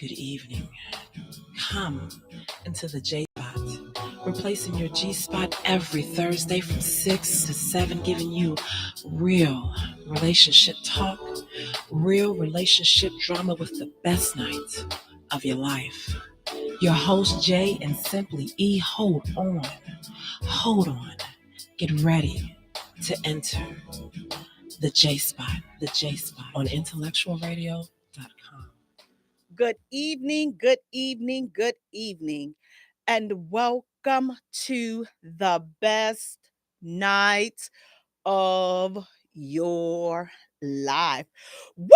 good evening. Come into the Jaye Spot, replacing your G Spot every Thursday from 6 to 7, giving you real relationship talk, real relationship drama with the best night of your life. Your host, Jay and Simply E, hold on, get ready to enter the Jaye Spot on IntellectualRadio-Com. Good evening, good evening, good evening, and welcome to the best night of your life. Woo!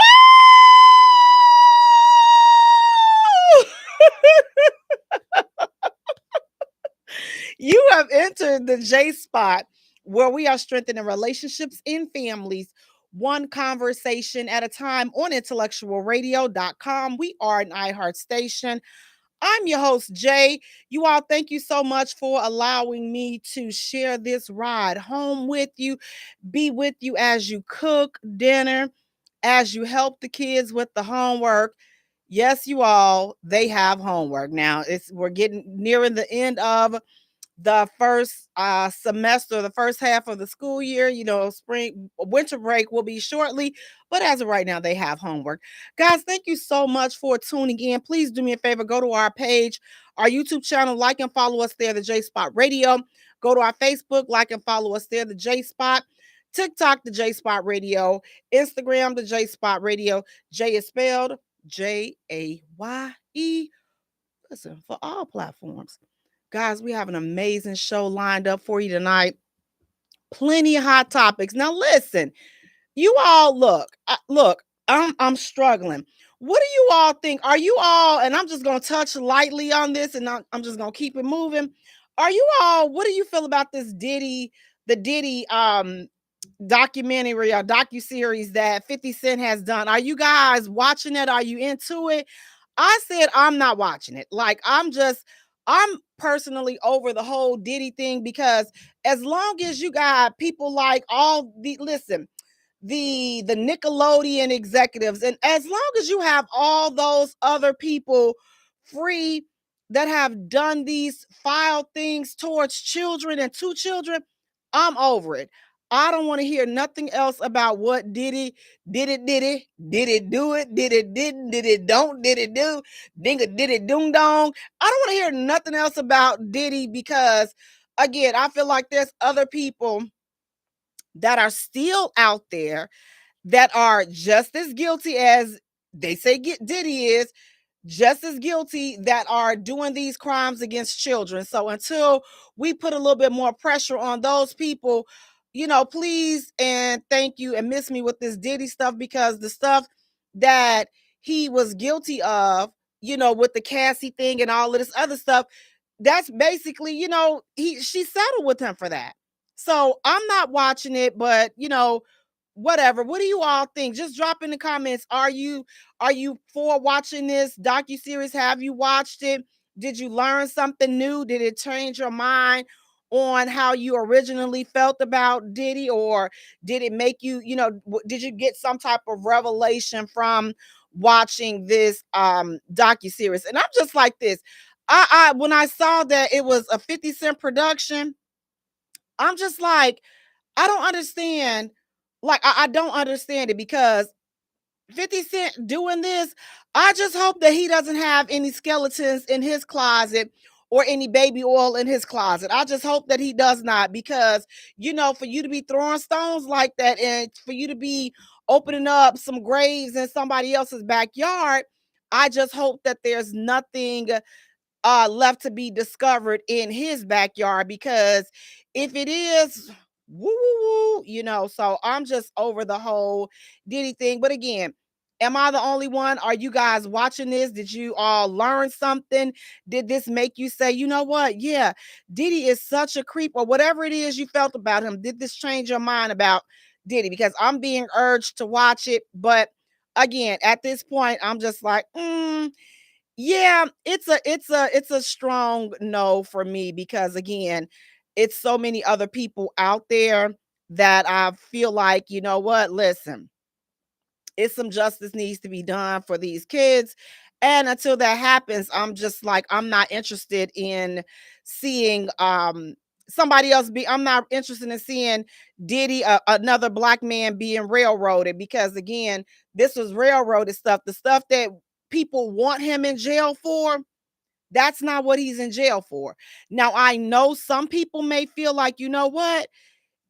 You have entered the Jaye Spot, where we are strengthening relationships in families, one conversation at a time on IntellectualRadio.Com. We are an iHeart station. I'm your host, Jay. You all, thank you so much for allowing me to share this ride home with you, be with you as you cook dinner, as you help the kids with the homework. Yes, you all, they have homework. Now, we're getting nearing the end of the first semester, the first half of the school year. Winter break will be shortly, but as of right now, they have homework. Guys, thank you so much for tuning in. Please do me a favor, go to our page, our YouTube channel, like and follow us there, the Jaye Spot Radio. Go to our Facebook, like and follow us there, the Jaye Spot. TikTok, the Jaye Spot Radio. Instagram, the Jaye Spot Radio. Jay is spelled Jaye. Listen, for all platforms. Guys, we have an amazing show lined up for you tonight. Plenty of hot topics. Now, listen, you all look. I'm struggling. What do you all think? Are you all? And I'm just gonna touch lightly on this, and I'm just gonna keep it moving. Are you all? What do you feel about this Diddy documentary or docuseries that 50 Cent has done? Are you guys watching it? Are you into it? I said I'm not watching it. I'm personally over the whole Diddy thing, because as long as you got people like the Nickelodeon executives, and as long as you have all those other people free that have done these foul things towards children and to children, I'm over it. I don't want to hear nothing else about what did it do it, did it didn't, did it don't, did it do, did it doom dong. I don't want to hear nothing else about Diddy, because again, I feel like there's other people that are still out there that are just as guilty as they say Diddy is, just as guilty, that are doing these crimes against children. So until we put a little bit more pressure on those people, please and thank you, and miss me with this Diddy stuff, because the stuff that he was guilty of, with the Cassie thing and all of this other stuff, that's basically, she settled with him for that. So I'm not watching it, but whatever. What do you all think? Just drop in the comments. Are you for watching this docuseries? Have you watched it? Did you learn something new? Did it change your mind on how you originally felt about Diddy, or did it make you, did you get some type of revelation from watching this docuseries? And I'm just like this. I when I saw that it was a 50 Cent production, I'm just like, I don't understand. I don't understand it, because 50 Cent doing this, I just hope that he doesn't have any skeletons in his closet or any baby oil in his closet. I just hope that he does not, because, for you to be throwing stones like that, and for you to be opening up some graves in somebody else's backyard, I just hope that there's nothing left to be discovered in his backyard, because if it is, woo woo woo, so I'm just over the whole Diddy thing. But again, am I the only one? Are you guys watching this? Did you all learn something? Did this make you say, you know what? Yeah, Diddy is such a creep, or whatever it is you felt about him? Did this change your mind about Diddy? Because I'm being urged to watch it, but again, at this point, I'm just like, yeah, it's a strong no for me, because again, it's so many other people out there that I feel like, you know what, listen, it's some justice needs to be done for these kids, And until that happens, I'm just like, I'm not interested in seeing somebody else be, I'm not interested in seeing Diddy, another black man being railroaded, because again, this was railroaded stuff. The stuff that people want him in jail for, that's not what he's in jail for. Now, I know some people may feel like, you know what?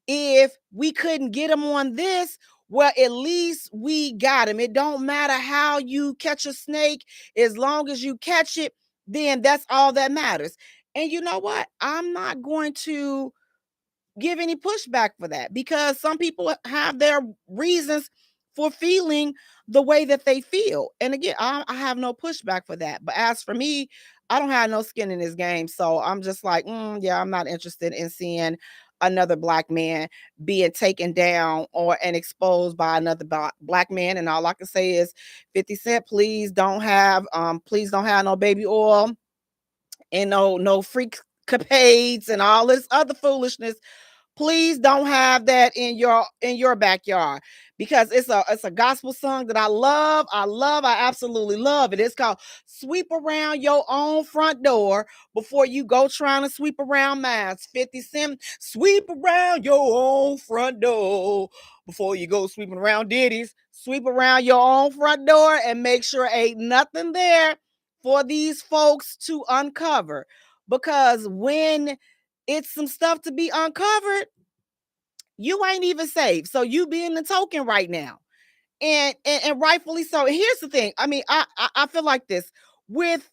If we couldn't get him on this, well, at least we got him. It don't matter how you catch a snake, as long as you catch it, then that's all that matters. And you know what? I'm not going to give any pushback for that, because some people have their reasons for feeling the way that they feel. And again, I have no pushback for that. But as for me, I don't have no skin in this game. So I'm just like, yeah, I'm not interested in seeing another black man being taken down or and exposed by another black man. And all I can say is 50 Cent, please don't have no baby oil and no freak capades and all this other foolishness. Please don't have that in your backyard, because it's a gospel song that I love. I absolutely love it. It's called Sweep Around Your Own Front Door Before You Go Trying to Sweep Around Mine. 50 Cent, sweep around your own front door before you go sweeping around Diddy's. Sweep around your own front door and make sure ain't nothing there for these folks to uncover. Because when it's some stuff to be uncovered, you ain't even saved. So you being the token right now. And rightfully so. And here's the thing. I mean, I feel like this with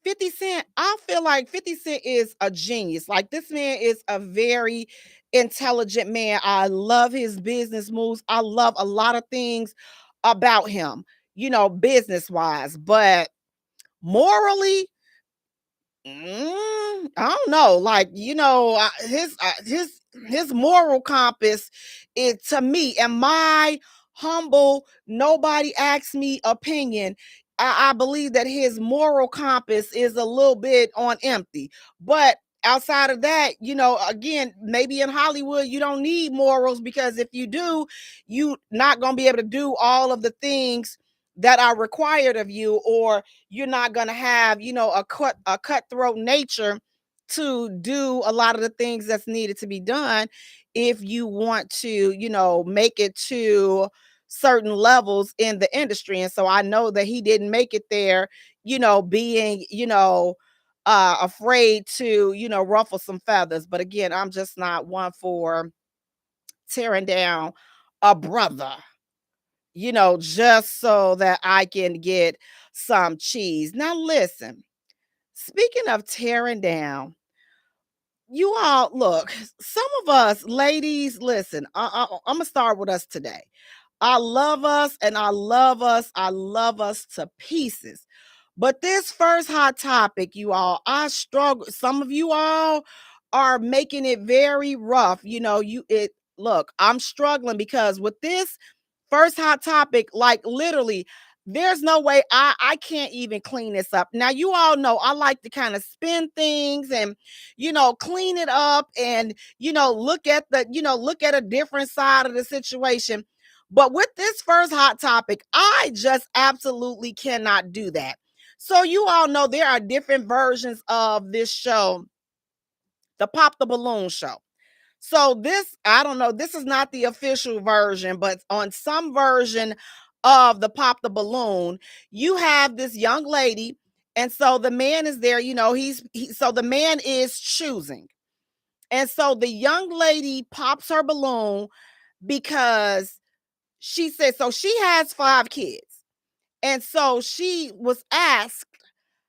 50 Cent. I feel like 50 Cent is a genius. Like, this man is a very intelligent man. I love his business moves. I love a lot of things about him, business wise, but morally, I don't know. Like, his moral compass, it to me, in my humble, nobody asked me opinion, I believe that his moral compass is a little bit on empty. But outside of that, again, maybe in Hollywood you don't need morals, because if you do, you not gonna be able to do all of the things that are required of you, or you're not going to have, a cutthroat nature to do a lot of the things that's needed to be done if you want to, make it to certain levels in the industry. And so I know that he didn't make it there, being, afraid to, ruffle some feathers. But again, I'm just not one for tearing down a brother, just so that I can get some cheese. Now, listen, speaking of tearing down, you all look, some of us ladies, listen, I'm going to start with us today. I love us and I love us. I love us to pieces. But this first hot topic, you all, I struggle. Some of you all are making it very rough. Look, I'm struggling, because with this first hot topic, like, literally, there's no way I can't even clean this up. Now, you all know I like to kind of spin things and, clean it up and, look at a different side of the situation. But with this first hot topic, I just absolutely cannot do that. So you all know there are different versions of this show, the Pop the Balloon show. So this, I don't know, this is not the official version, but on some version of the Pop the Balloon, you have this young lady. And so the man is there, so the man is choosing. And so the young lady pops her balloon because she said, so she has 5 kids. And so she was asked,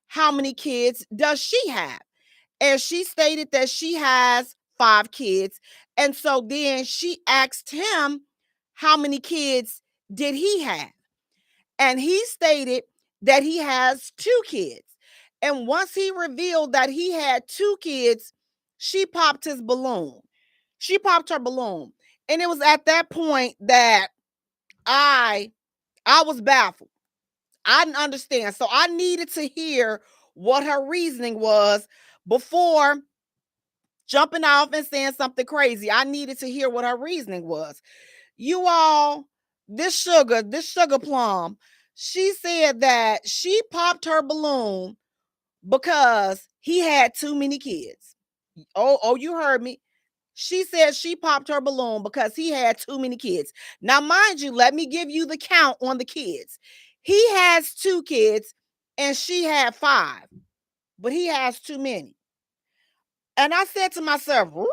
how many kids does she have? And she stated that she has 5 kids. And so then she asked him, how many kids did he have? And he stated that he has 2 kids. And once he revealed that he had 2 kids, she popped his balloon. She popped her balloon. And it was at that point that I was baffled. I didn't understand. So I needed to hear what her reasoning was before jumping off and saying something crazy. I needed to hear what her reasoning was. You all, this sugar plum, She said that she popped her balloon because he had too many kids. Oh, you heard me. She said she popped her balloon because he had too many kids. Now, mind you, let me give you the count on the kids. He has 2 kids and she had 5, but he has too many. And I said to myself, "Ooh."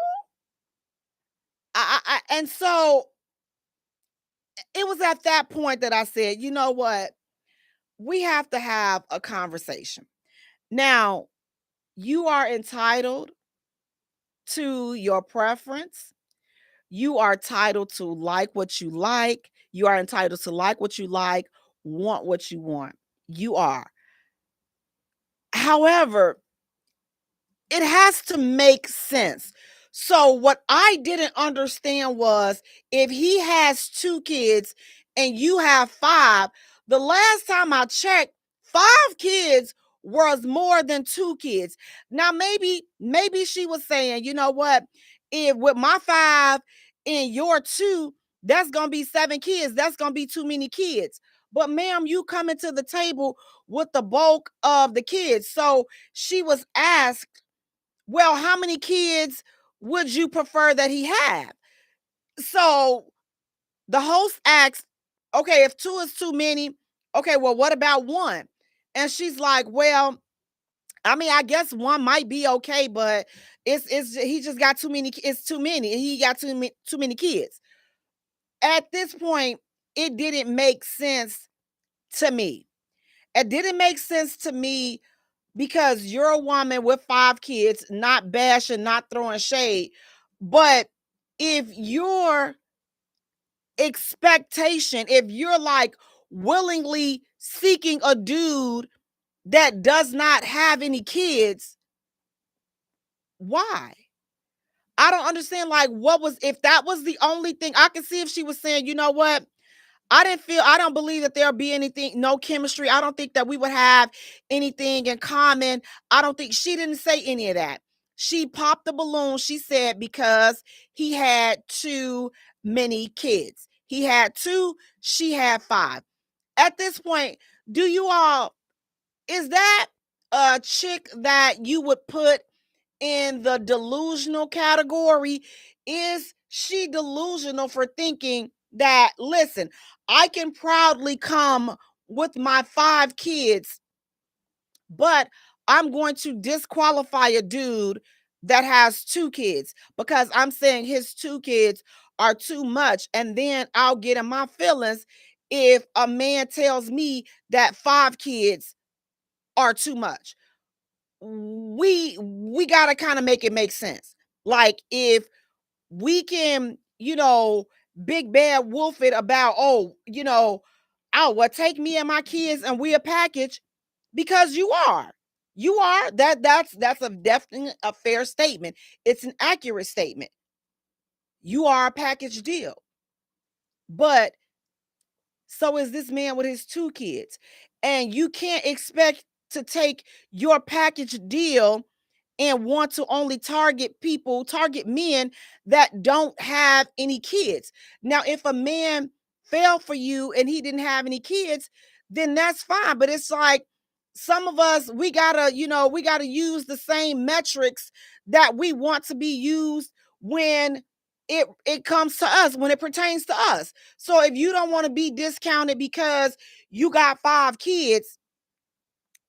And so it was at that point that I said, you know what? We have to have a conversation. Now, you are entitled to your preference. You are entitled to like what you like. You are entitled to like what you like, want what you want. You are. However, it has to make sense. So what I didn't understand was if he has 2 kids and you have 5, the last time I checked, 5 kids was more than 2 kids. Now maybe she was saying, you know what? If with my 5 and your 2, that's going to be 7 kids. That's going to be too many kids. But ma'am, you coming to the table with the bulk of the kids. So she was asked, well, how many kids would you prefer that he have? So the host asked, okay, if 2 is too many, okay, well, what about 1? And she's like, well, I mean, I guess 1 might be okay, but it's he just got too many. It's too many. He got too many kids. At this point, it didn't make sense to me. It didn't make sense to me because you're a woman with 5 kids, not bashing, not throwing shade. But if your expectation, if you're like willingly seeking a dude that does not have any kids, why? I don't understand. Like, what was, if that was the only thing, I could see if she was saying, you know what? I don't believe that there'll be anything, no chemistry. I don't think that we would have anything in common. I don't think, she didn't say any of that. She popped the balloon, she said, because he had too many kids. He had 2, she had 5. At this point, do you all, is that a chick that you would put in the delusional category? Is she delusional for thinking that, listen, I can proudly come with my 5 kids, but I'm going to disqualify a dude that has 2 kids because I'm saying his 2 kids are too much. And then I'll get in my feelings if a man tells me that 5 kids are too much. We got to kind of make it make sense. Like, if we can, big bad wolf it about, oh, well, take me and my kids and we a package, because you are that's a definitely a fair statement. It's an accurate statement. You are a package deal. But so is this man with his 2 kids. And you can't expect to take your package deal and want to only target men that don't have any kids. Now, if a man fell for you and he didn't have any kids, then that's fine. But it's like, some of us, we gotta use the same metrics that we want to be used when it comes to us, when it pertains to us. So if you don't want to be discounted because you got 5 kids,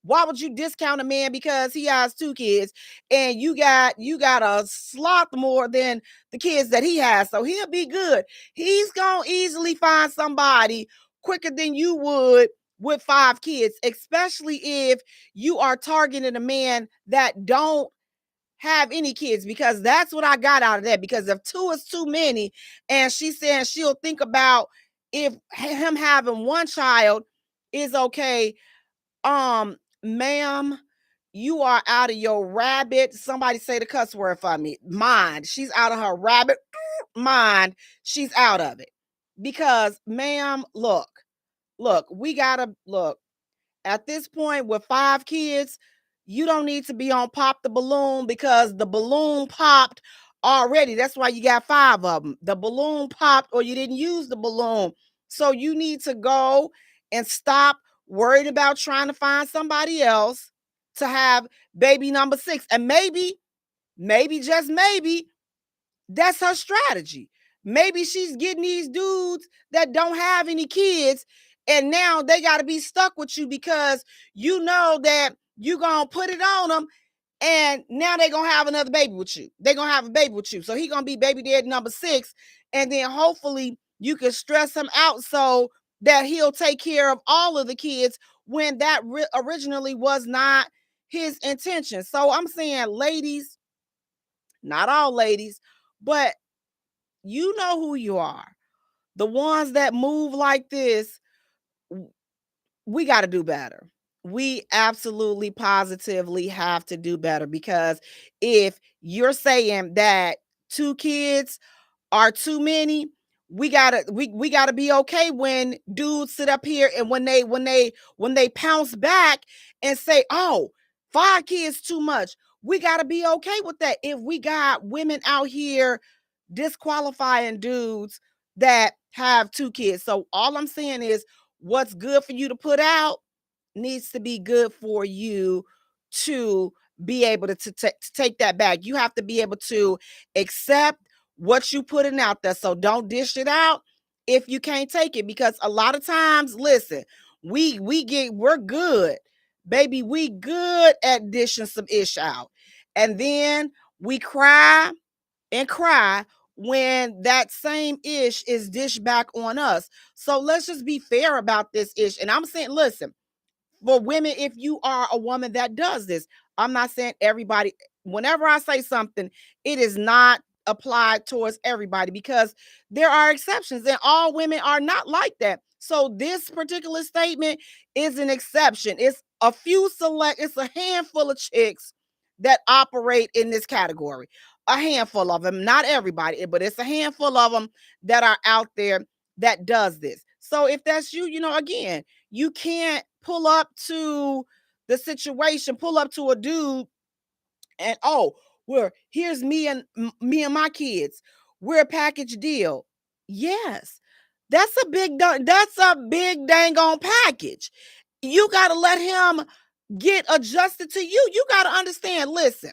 why would you discount a man because he has 2 kids and you got a sloth more than the kids that he has? So he'll be good. He's gonna easily find somebody quicker than you would with 5 kids, especially if you are targeting a man that don't have any kids, because that's what I got out of that. Because if 2 is too many, and she's saying she'll think about if him having 1 child is okay. Ma'am, you are out of your rabbit. Somebody say the cuss word for me. Mind. She's out of her rabbit mind. She's out of it. Because, ma'am, look, we gotta look. At this point, with 5 kids, you don't need to be on pop the balloon, because the balloon popped already. That's why you got 5 of them. The balloon popped, or you didn't use the balloon. So you need to go and stop worried about trying to find somebody else to have baby number 6. And maybe, just maybe, that's her strategy. Maybe she's getting these dudes that don't have any kids, and now they got to be stuck with you because you know that you going to put it on them, and now they're going to have another baby with you. They're going to have a baby with you. So he going to be baby daddy number 6, and then hopefully you can stress him out so that he'll take care of all of the kids when that originally was not his intention. So I'm saying, ladies, not all ladies, but you know who you are. The ones that move like this, we got to do better. We absolutely positively have to do better, because if you're saying that 2 kids are too many, we gotta be okay when dudes sit up here and when they pounce back and say, oh, 5 kids too much. We gotta be okay with that. If we got women out here disqualifying dudes that have 2 kids. So all I'm saying is, what's good for you to put out needs to be good for you to be able to take that back. You have to be able to accept what you putting out there. So don't dish it out if you can't take it, because a lot of times, listen, we're good, baby. We good at dishing some ish out, and then we cry and cry when that same ish is dished back on us. So let's just be fair about this ish. And I'm saying, listen, for women, if you are a woman that does this, I'm not saying everybody. Whenever I say something, it is not applied towards everybody, because there are exceptions and all women are not like that. So this particular statement is an exception. It's it's a handful of chicks that operate in this category. A handful of them, not everybody, but it's a handful of them that are out there that does this. So if that's you, again, you can't pull up to the situation, pull up to a dude and, oh, well, here's me and my kids. We're a package deal. Yes. That's a big dang on package. You got to let him get adjusted to you. You got to understand, listen,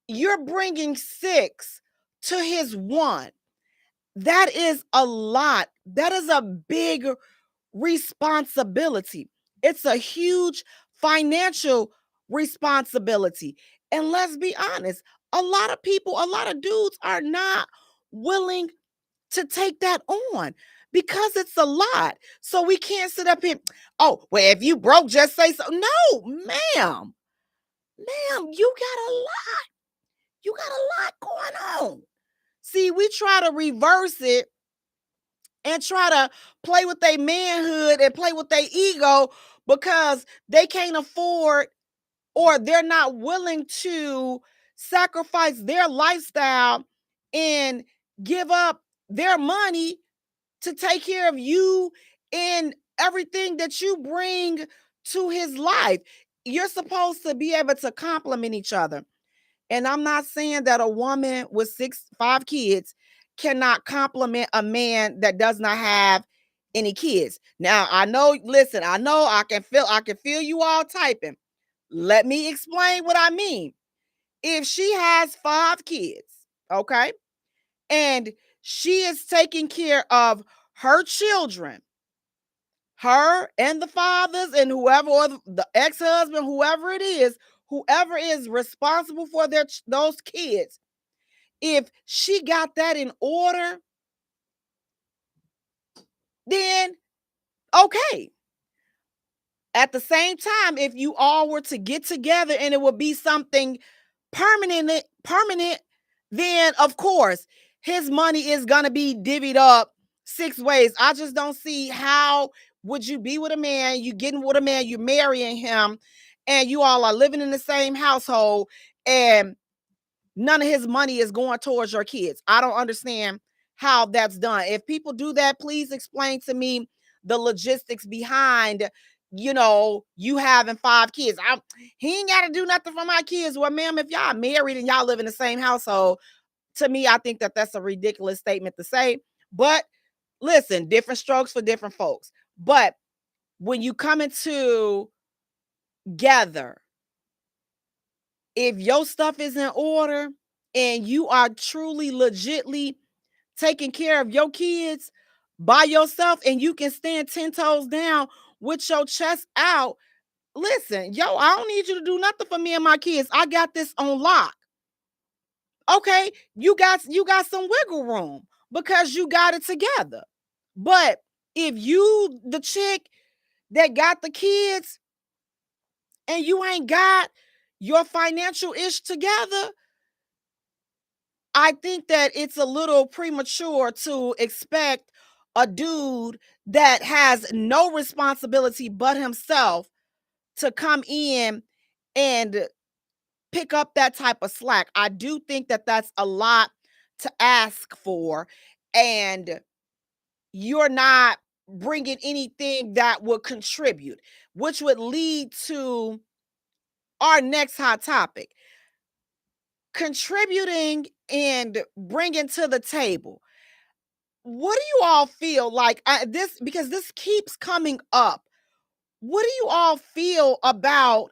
you're bringing 6 to his 1. That is a lot. That is a big responsibility. It's a huge financial responsibility. And let's be honest, a lot of dudes are not willing to take that on because it's a lot. So we can't sit up here, oh, well, if you broke, just say so. No, ma'am. Ma'am, you got a lot. You got a lot going on. See, we try to reverse it and try to play with their manhood and play with their ego because they can't afford, or they're not willing to sacrifice their lifestyle and give up their money to take care of you and everything that you bring to his life. You're supposed to be able to complement each other. And I'm not saying that a woman with 5 kids cannot compliment a man that does not have any kids. Now, I know I can feel you all typing. Let me explain what I mean. If she has 5 kids, okay, and she is taking care of her children, her and the fathers and whoever, or the ex-husband, whoever is responsible for those kids, if she got that in order, then okay. At the same time, if you all were to get together and it would be something permanent, then of course his money is gonna be divvied up 6 ways. I just don't see how would you be with a man, you getting with a man, you marrying him, and you all are living in the same household, and none of his money is going towards your kids. I don't understand how that's done. If people do that, please explain to me the logistics behind, you having 5 kids. He ain't got to do nothing for my kids. Well, ma'am, if y'all married and y'all live in the same household, to me, I think that that's a ridiculous statement to say. But listen, different strokes for different folks. But when you come into together, if your stuff is in order and you are truly legitly taking care of your kids by yourself and you can stand 10 toes down with your chest out, listen, yo, I don't need you to do nothing for me and my kids. I got this on lock. Okay, you got some wiggle room because you got it together. But if you the chick that got the kids and you ain't got your financial ish together, I think that it's a little premature to expect a dude that has no responsibility but himself to come in and pick up that type of slack. I do think that that's a lot to ask for, and you're not bringing anything that would contribute, which would lead to our next hot topic: contributing and bringing to the table. What do you all feel like this, because this keeps coming up? What do you all feel about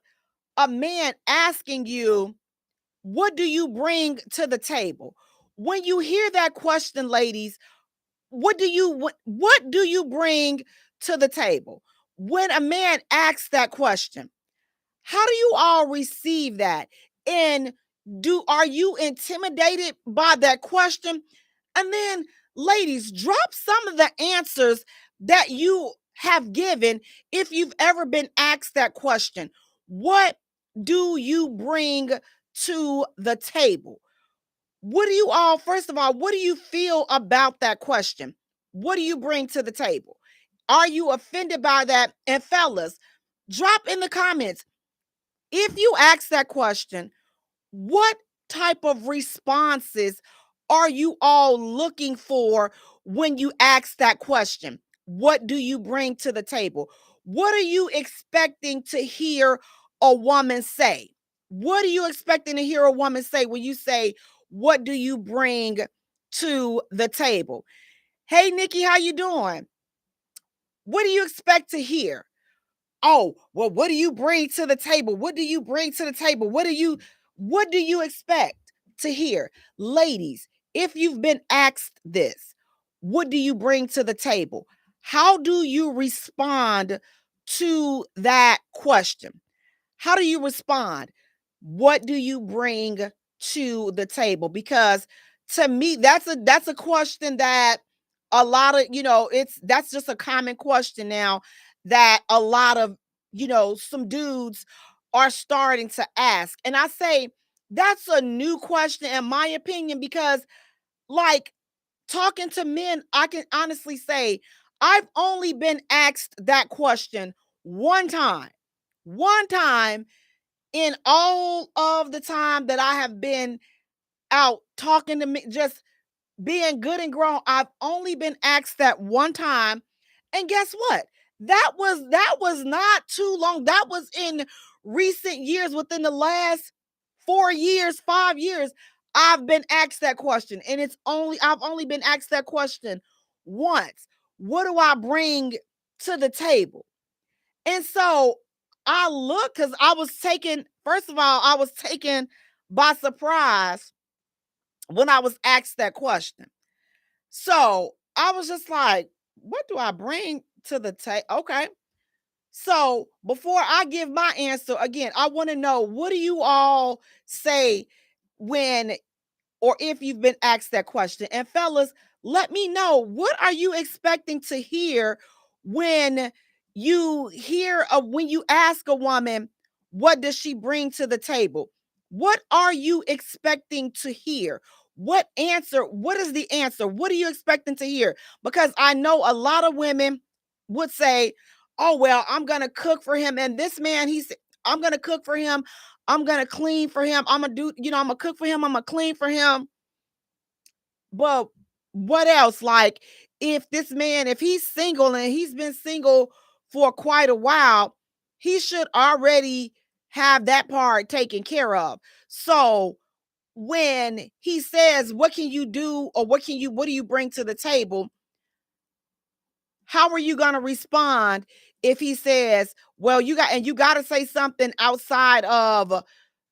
a man asking you, what do you bring to the table? When you hear that question, ladies, what do you bring to the table? When a man asks that question, how do you all receive that? And are you intimidated by that question? And then, ladies, drop some of the answers that you have given if you've ever been asked that question. What do you bring to the table? What do you all, first of all, what do you feel about that question? What do you bring to the table? Are you offended by that? And fellas, drop in the comments. If you ask that question, what type of responses are you all looking for when you ask that question? What do you bring to the table? What are you expecting to hear a woman say? What are you expecting to hear a woman say when you say, what do you bring to the table? Hey, Nikki, how you doing? What do you expect to hear? Oh, well, what do you bring to the table? What do you bring to the table? What do you expect to hear? Ladies, if you've been asked this, what do you bring to the table? How do you respond to that question? How do you respond? What do you bring to the table? Because to me, that's a question that a lot of, that's just a common question now that a lot of, some dudes are starting to ask. And I say that's a new question in my opinion, because like talking to men, I can honestly say I've only been asked that question one time. One time in all of the time that I have been out talking to me, just being good and grown, I've only been asked that one time. And guess what? That was not too long. That was in recent years, within the last 4 years, 5 years. I've been asked that question. And I've only been asked that question once. What do I bring to the table? And so I look, because first of all, I was taken by surprise when I was asked that question. So I was just like, what do I bring to the table? Okay. So before I give my answer, again, I want to know, what do you all say when or if you've been asked that question? And fellas, let me know, what are you expecting to hear when when you ask a woman, what does she bring to the table? What are you expecting to hear? What is the answer? What are you expecting to hear? Because I know a lot of women would say, oh, well, I'm going to cook for him. And this man, I'm going to cook for him. I'm going to clean for him. I'm going to I'm going to cook for him. I'm going to clean for him. But what else? Like, if he's single and he's been single for quite a while, he should already have that part taken care of. So when he says, what can you do, or what do you bring to the table? How are you going to respond if he says, well, you got to say something outside of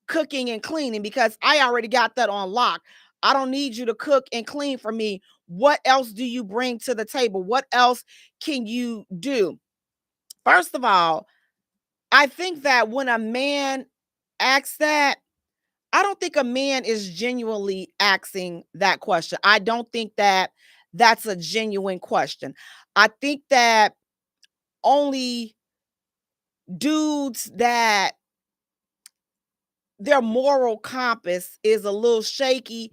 cooking and cleaning because I already got that on lock. I don't need you to cook and clean for me. What else do you bring to the table? What else can you do? First of all, I think that when a man asks that, I don't think a man is genuinely asking that question. I don't think that that's a genuine question. I think that only dudes that their moral compass is a little shaky,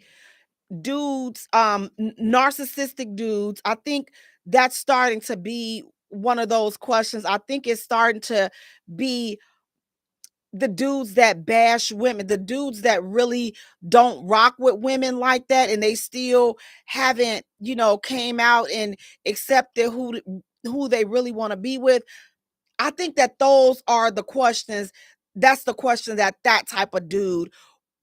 dudes, narcissistic dudes, I think that's starting to be one of those questions. I think it's starting to be the dudes that bash women, the dudes that really don't rock with women like that, and they still haven't, came out and accepted who they really want to be with. I think that those are the questions. That's the question that type of dude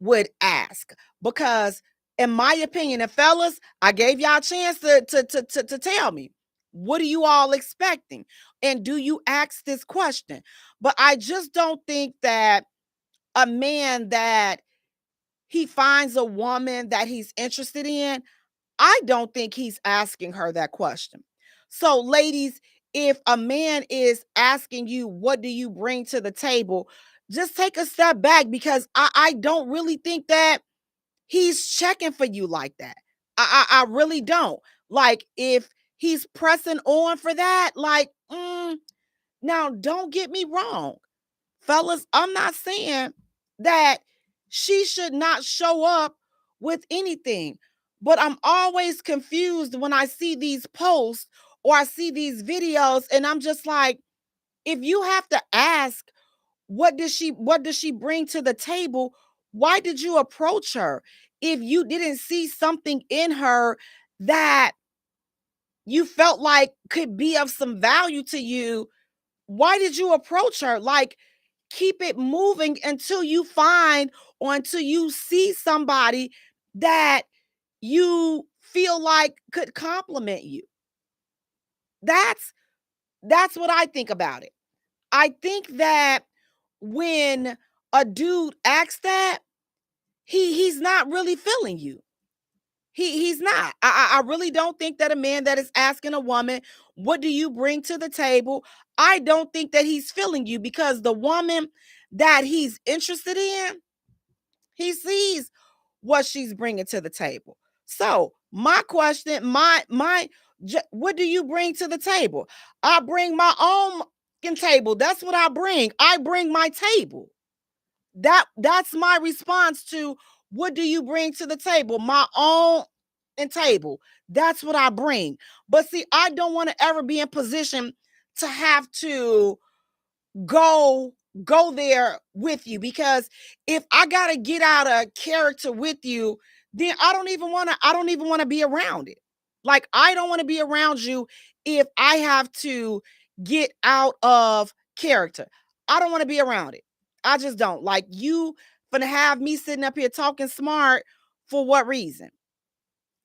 would ask. Because in my opinion, and fellas, I gave y'all a chance to tell me, what are you all expecting? And do you ask this question? But I just don't think that a man that he finds a woman that he's interested in, I don't think he's asking her that question. So, ladies, if a man is asking you, what do you bring to the table? Just take a step back because I don't really think that he's checking for you like that. I really don't. Like, if he's pressing on for that, like, now don't get me wrong. Fellas, I'm not saying that she should not show up with anything, but I'm always confused when I see these posts or I see these videos, and I'm just like, if you have to ask, what does she bring to the table? Why did you approach her? If you didn't see something in her that you felt like could be of some value to you, why did you approach her? Like, keep it moving until you find or until you see somebody that you feel like could compliment you. That's what I think about it. I think that when a dude asks that, he's not really feeling you. He's not. I really don't think that a man that is asking a woman, what do you bring to the table? I don't think that he's feeling you, because the woman that he's interested in, he sees what she's bringing to the table. So my question, what do you bring to the table? I bring my own table. That's what I bring. I bring my table. That's my response to, what do you bring to the table? My own table. That's what I bring. But see, I don't want to ever be in position to have to go there with you, because if I got to get out of character with you, then I don't even want to be around it. Like, I don't want to be around you if I have to get out of character. I don't want to be around it. I just don't. Like, you finna have me sitting up here talking smart for what reason?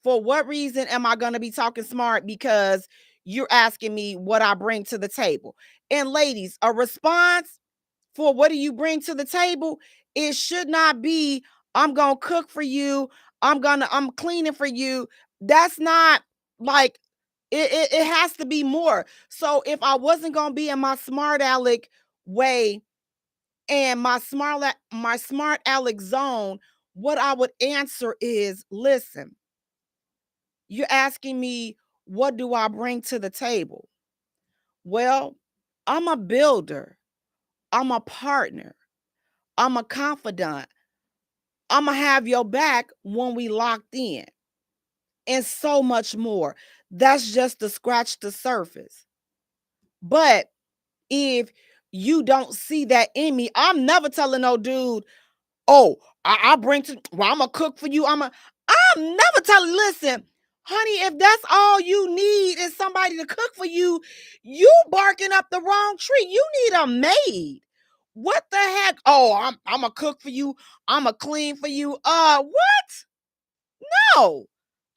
For what reason am I going to be talking smart because you're asking me what I bring to the table? And ladies, a response for what do you bring to the table, it should not be, I'm going to cook for you, I'm cleaning for you. That's not, like, it has to be more. So if I wasn't going to be in my smart aleck way and my smart aleck zone, what I would answer is, listen, you're asking me, what do I bring to the table? Well, I'm a builder. I'm a partner. I'm a confidant. I'm going to have your back when we locked in. And so much more. That's just to scratch the surface. But if you don't see that in me, I'm never telling no dude, oh, I bring to, well, I'm going to cook for you. I'm never telling, listen, honey, if that's all you need is somebody to cook for you, you barking up the wrong tree. You need a maid. What the heck? Oh, I'm a cook for you. I'm a clean for you. What? No.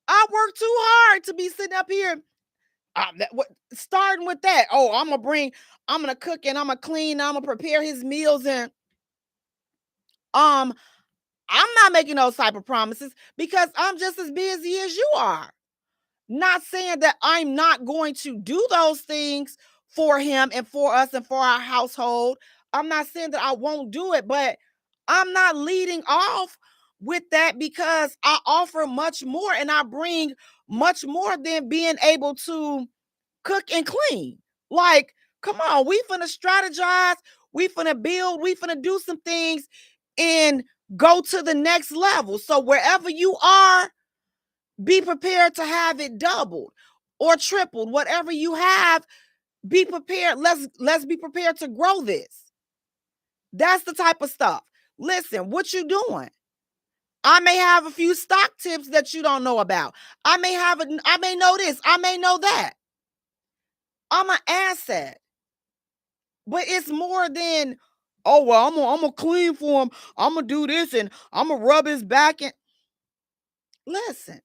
I work too hard to be sitting up here Starting with that. Oh, I'm gonna cook and I'm gonna clean, I'm gonna prepare his meals, and I'm not making those type of promises because I'm just as busy as you are. Not saying that I'm not going to do those things for him and for us and for our household. I'm not saying that I won't do it, but I'm not leading off with that because I offer much more and I bring much more than being able to cook and clean. Like, come on, we finna strategize, we finna build, we finna do some things and go to the next level. So wherever you are, be prepared to have it doubled or tripled. Whatever you have, be prepared. Let's be prepared to grow this. That's the type of stuff. Listen, what you doing? I may have a few stock tips that you don't know about. I may know this, I may know that. I'm an asset. But it's more than, oh well, I'm gonna clean for him. I'm gonna do this and I'm gonna rub his back. And listen,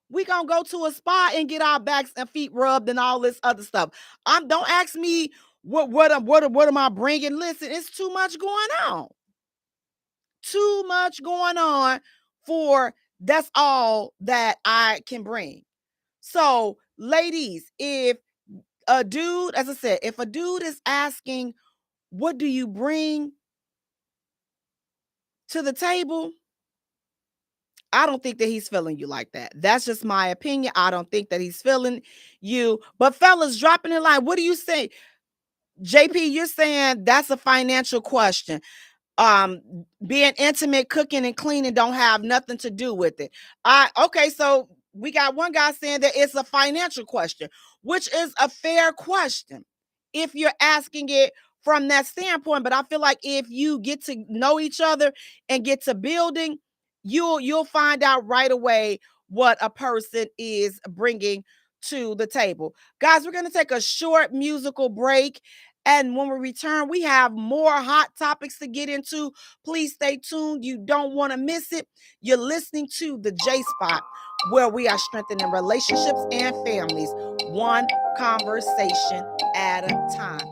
we gonna go to a spa and get our backs and feet rubbed and all this other stuff. Don't ask me what am I bringing. Listen, it's too much going on. Too much going on for that's all that I can bring. So, ladies, if a dude, as I said, if a dude is asking, what do you bring to the table? I don't think that he's feeling you like that. That's just my opinion. I don't think that he's feeling you. But fellas, dropping in line, what do you say? JP, you're saying that's a financial question. Being intimate, cooking and cleaning don't have nothing to do with it. Okay, so we got one guy saying that it's a financial question, which is a fair question if you're asking it from that standpoint. But I feel like if you get to know each other and get to building, you'll find out right away what a person is bringing to the table. Guys, we're going to take a short musical break. And when we return, we have more hot topics to get into. Please stay tuned. You don't want to miss it. You're listening to the Jaye Spot, where we are strengthening relationships and families, one conversation at a time.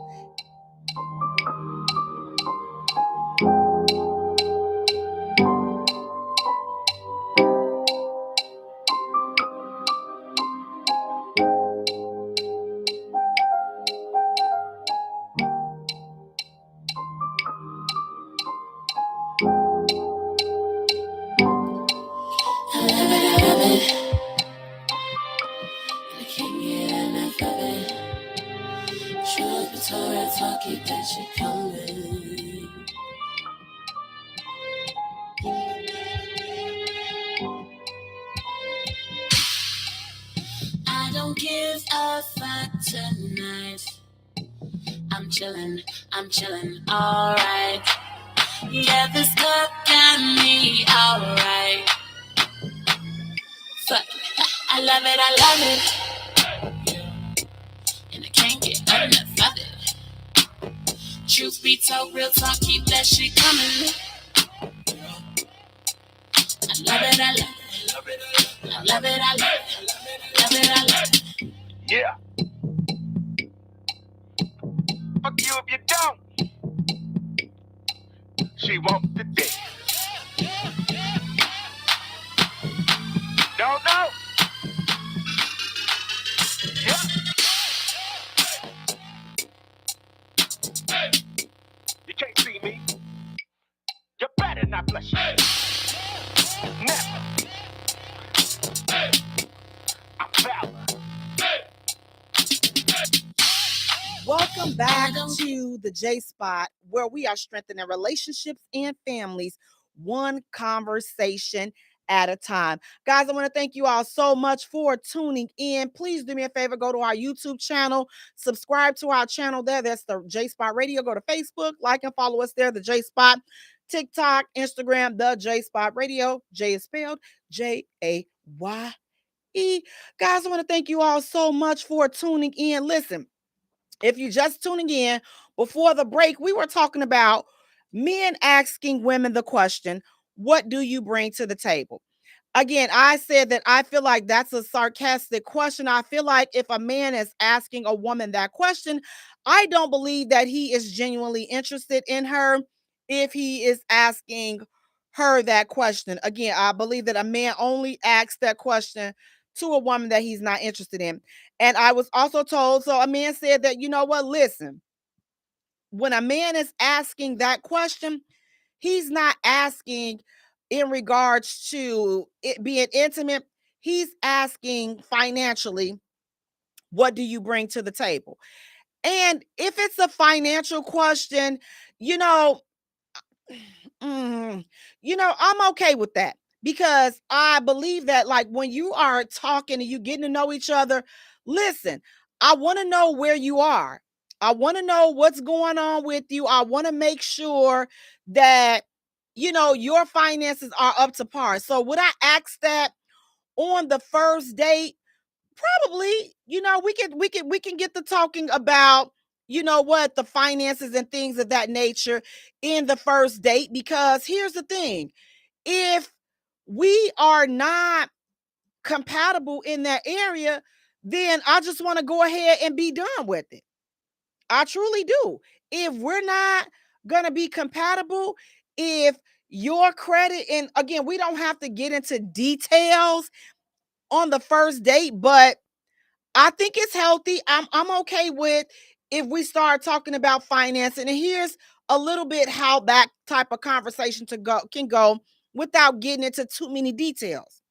I don't give a fuck tonight. I'm chillin', alright. Yeah, this cup got me alright. Fuck, I love it, and I can't get enough of it. Truth be told, real talk, keep that shit coming. I love it, I love it, I love it, I love it, love it, I love it. Yeah. Fuck you if you don't. She wants the dick. Don't know. Yeah. You can't see me. You better not blush. Never. I'm valor. Welcome back to the Jaye Spot, where we are strengthening relationships and families, one conversation at a time. Guys, I want to thank you all so much for tuning in. Please do me a favor, go to our YouTube channel, subscribe to our channel there. That's the Jaye Spot Radio. Go to Facebook, like and follow us there, the Jaye Spot, TikTok, Instagram, the Jaye Spot Radio. Jay is spelled Jaye. Guys, I want to thank you all so much for tuning in. Listen, if you're just tuning in, before the break, we were talking about men asking women the question, what do you bring to the table? Again, I said that I feel like that's a sarcastic question. I feel like if a man is asking a woman that question, I don't believe that he is genuinely interested in her if he is asking her that question. Again, I believe that a man only asks that question to a woman that he's not interested in. And I was also told, so a man said that, you know what, listen, when a man is asking that question, he's not asking in regards to it being intimate. He's asking financially, what do you bring to the table? And if it's a financial question, you know, mm, I'm okay with that because I believe that, like, when you are talking and you getting to know each other, listen, I want to know where you are. I want to know what's going on with you. I want to make sure that, your finances are up to par. So would I ask that on the first date? Probably. We can get to talking about, what, the finances and things of that nature in the first date, because here's the thing. If we are not compatible in that area, then I just want to go ahead and be done with it. I truly do. If we're not going to be compatible, if your credit, and again, we don't have to get into details on the first date, but I think it's healthy. I'm okay with if we start talking about financing. And here's a little bit how that type of conversation can go without getting into too many details.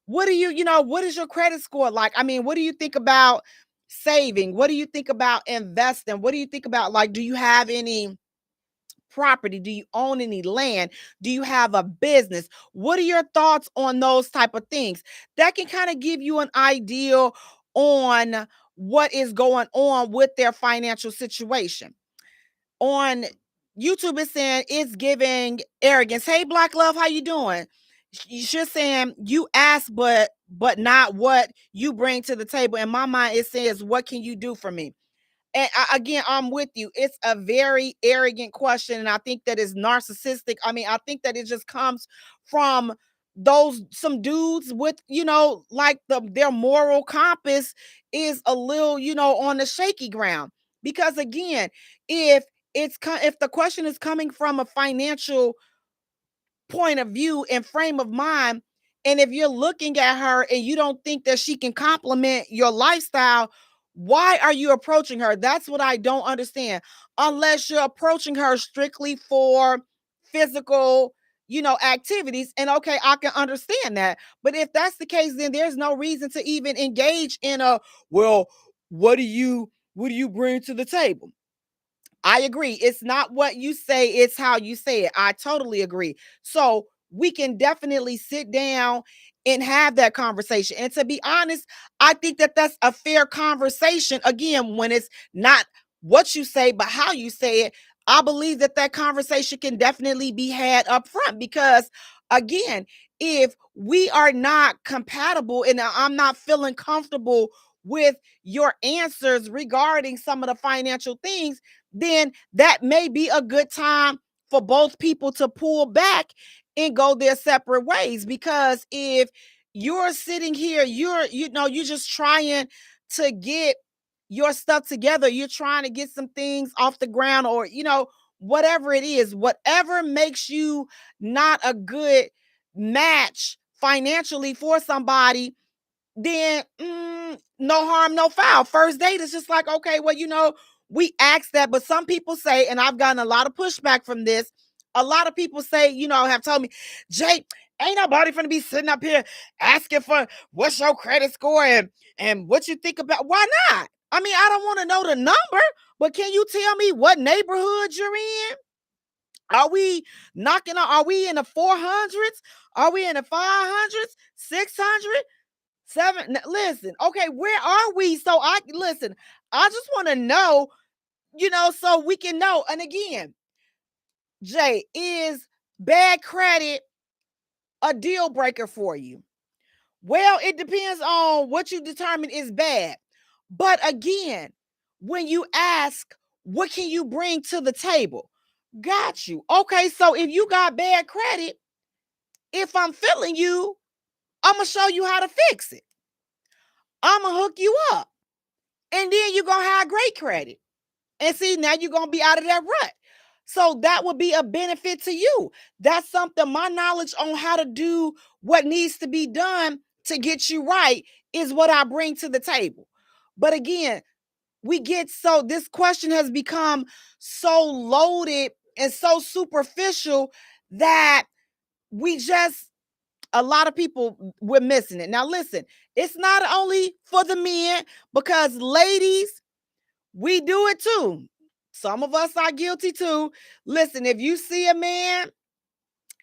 What do what is your credit score like? I mean, what do you think about saving? What do you think about investing? What do you think about, like, do you have any property? Do you own any land? Do you have a business? What are your thoughts on those type of things? That can kind of give you an idea on what is going on with their financial situation. On YouTube, it's saying it's giving arrogance. Hey, Black Love, how you doing? You're saying you ask, but not what you bring to the table. In my mind, it says, what can you do for me? And again, I'm with you. It's a very arrogant question, and I think that is narcissistic. I mean, I think that it just comes from some dudes with, like, their moral compass is a little, on the shaky ground. Because again, if if the question is coming from a financial point of view and frame of mind, and if you're looking at her and you don't think that she can complement your lifestyle, why are you approaching her? That's what I don't understand. Unless you're approaching her strictly for physical, activities. And okay, I can understand that. But if that's the case, then there's no reason to even engage in well, what do you bring to the table? I agree. It's not what you say, it's how you say it. I totally agree. So we can definitely sit down and have that conversation. And to be honest, I think that that's a fair conversation. Again, when it's not what you say, but how you say it, I believe that that conversation can definitely be had up front because, again, if we are not compatible and I'm not feeling comfortable with your answers regarding some of the financial things, then that may be a good time for both people to pull back and go their separate ways. Because if you're sitting here, you're just trying to get your stuff together, you're trying to get some things off the ground, or whatever it is, whatever makes you not a good match financially for somebody, then no harm, no foul. First date is just like, okay, well, we asked that, but some people say, and I've gotten a lot of pushback from this. A lot of people say, have told me, Jay, ain't nobody finna be sitting up here asking for what's your credit score and what you think about. Why not? I mean, I don't want to know the number, but can you tell me what neighborhood you're in? Are we are we in the 400s? Are we in the 500s, 600? Listen, okay, where are we? So I just want to know, so we can know. And again, Jay, is bad credit a deal breaker for you? Well, it depends on what you determine is bad. But again, when you ask, what can you bring to the table? Got you. Okay, so if you got bad credit, If I'm feeling you, I'm going to show you how to fix it. I'm going to hook you up. And then you're going to have great credit. And see, now you're going to be out of that rut. So that would be a benefit to you. That's something, my knowledge on how to do what needs to be done to get you right is what I bring to the table. But again, this question has become so loaded and so superficial that a lot of people, we're missing it. Now, listen, it's not only for the men, because ladies, we do it too. Some of us are guilty too. Listen, if you see a man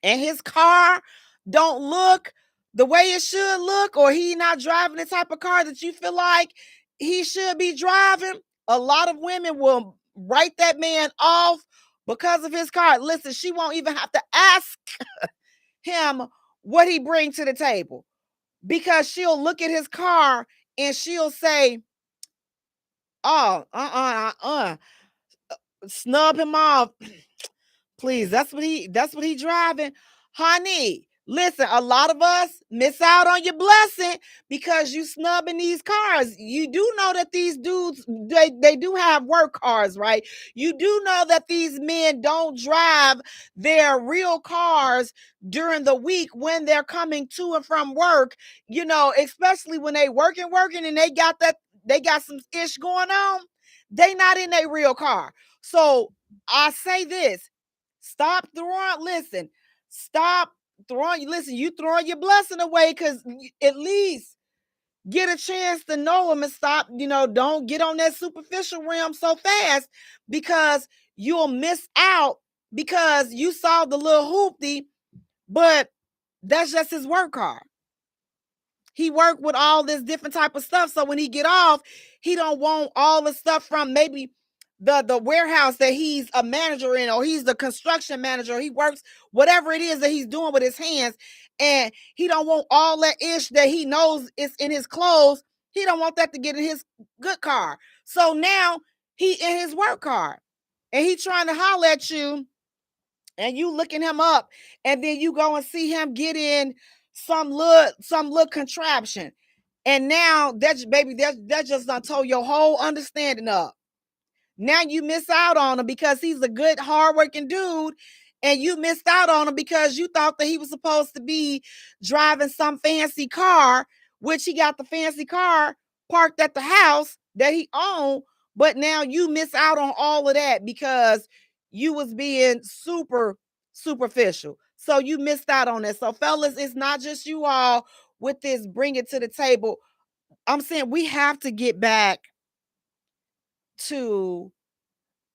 and his car don't look the way it should look, or he not driving the type of car that you feel like he should be driving, a lot of women will write that man off because of his car. Listen, she won't even have to ask him what he brings to the table, because she'll look at his car and she'll say, oh, snub him off. Please, that's what he driving. Honey, listen, a lot of us miss out on your blessing because you snubbing these cars. You do know that these dudes, they do have work cars, right? You do know that these men don't drive their real cars during the week when they're coming to and from work, especially when they working and they got some ish going on. They not in their real car. So I say this. Stop throwing you throwing your blessing away, because at least get a chance to know him and stop, don't get on that superficial realm so fast, because you'll miss out because you saw the little hoopty, but that's just his work car. He worked with all this different type of stuff. So when he get off, he don't want all the stuff from maybe the warehouse that he's a manager in, or he's the construction manager. He works whatever it is that he's doing with his hands. And he don't want all that ish that he knows is in his clothes. He don't want that to get in his good car. So now he in his work car and he trying to holler at you, and you looking him up, and then you go and see him get in some little contraption. And now that just done told your whole understanding up. Now you miss out on him because he's a good, hardworking dude, and you missed out on him because you thought that he was supposed to be driving some fancy car, which he got the fancy car parked at the house that he owned. But now you miss out on all of that because you was being super superficial. So you missed out on that. So fellas, it's not just you all with this, bring it to the table. I'm saying we have to get back to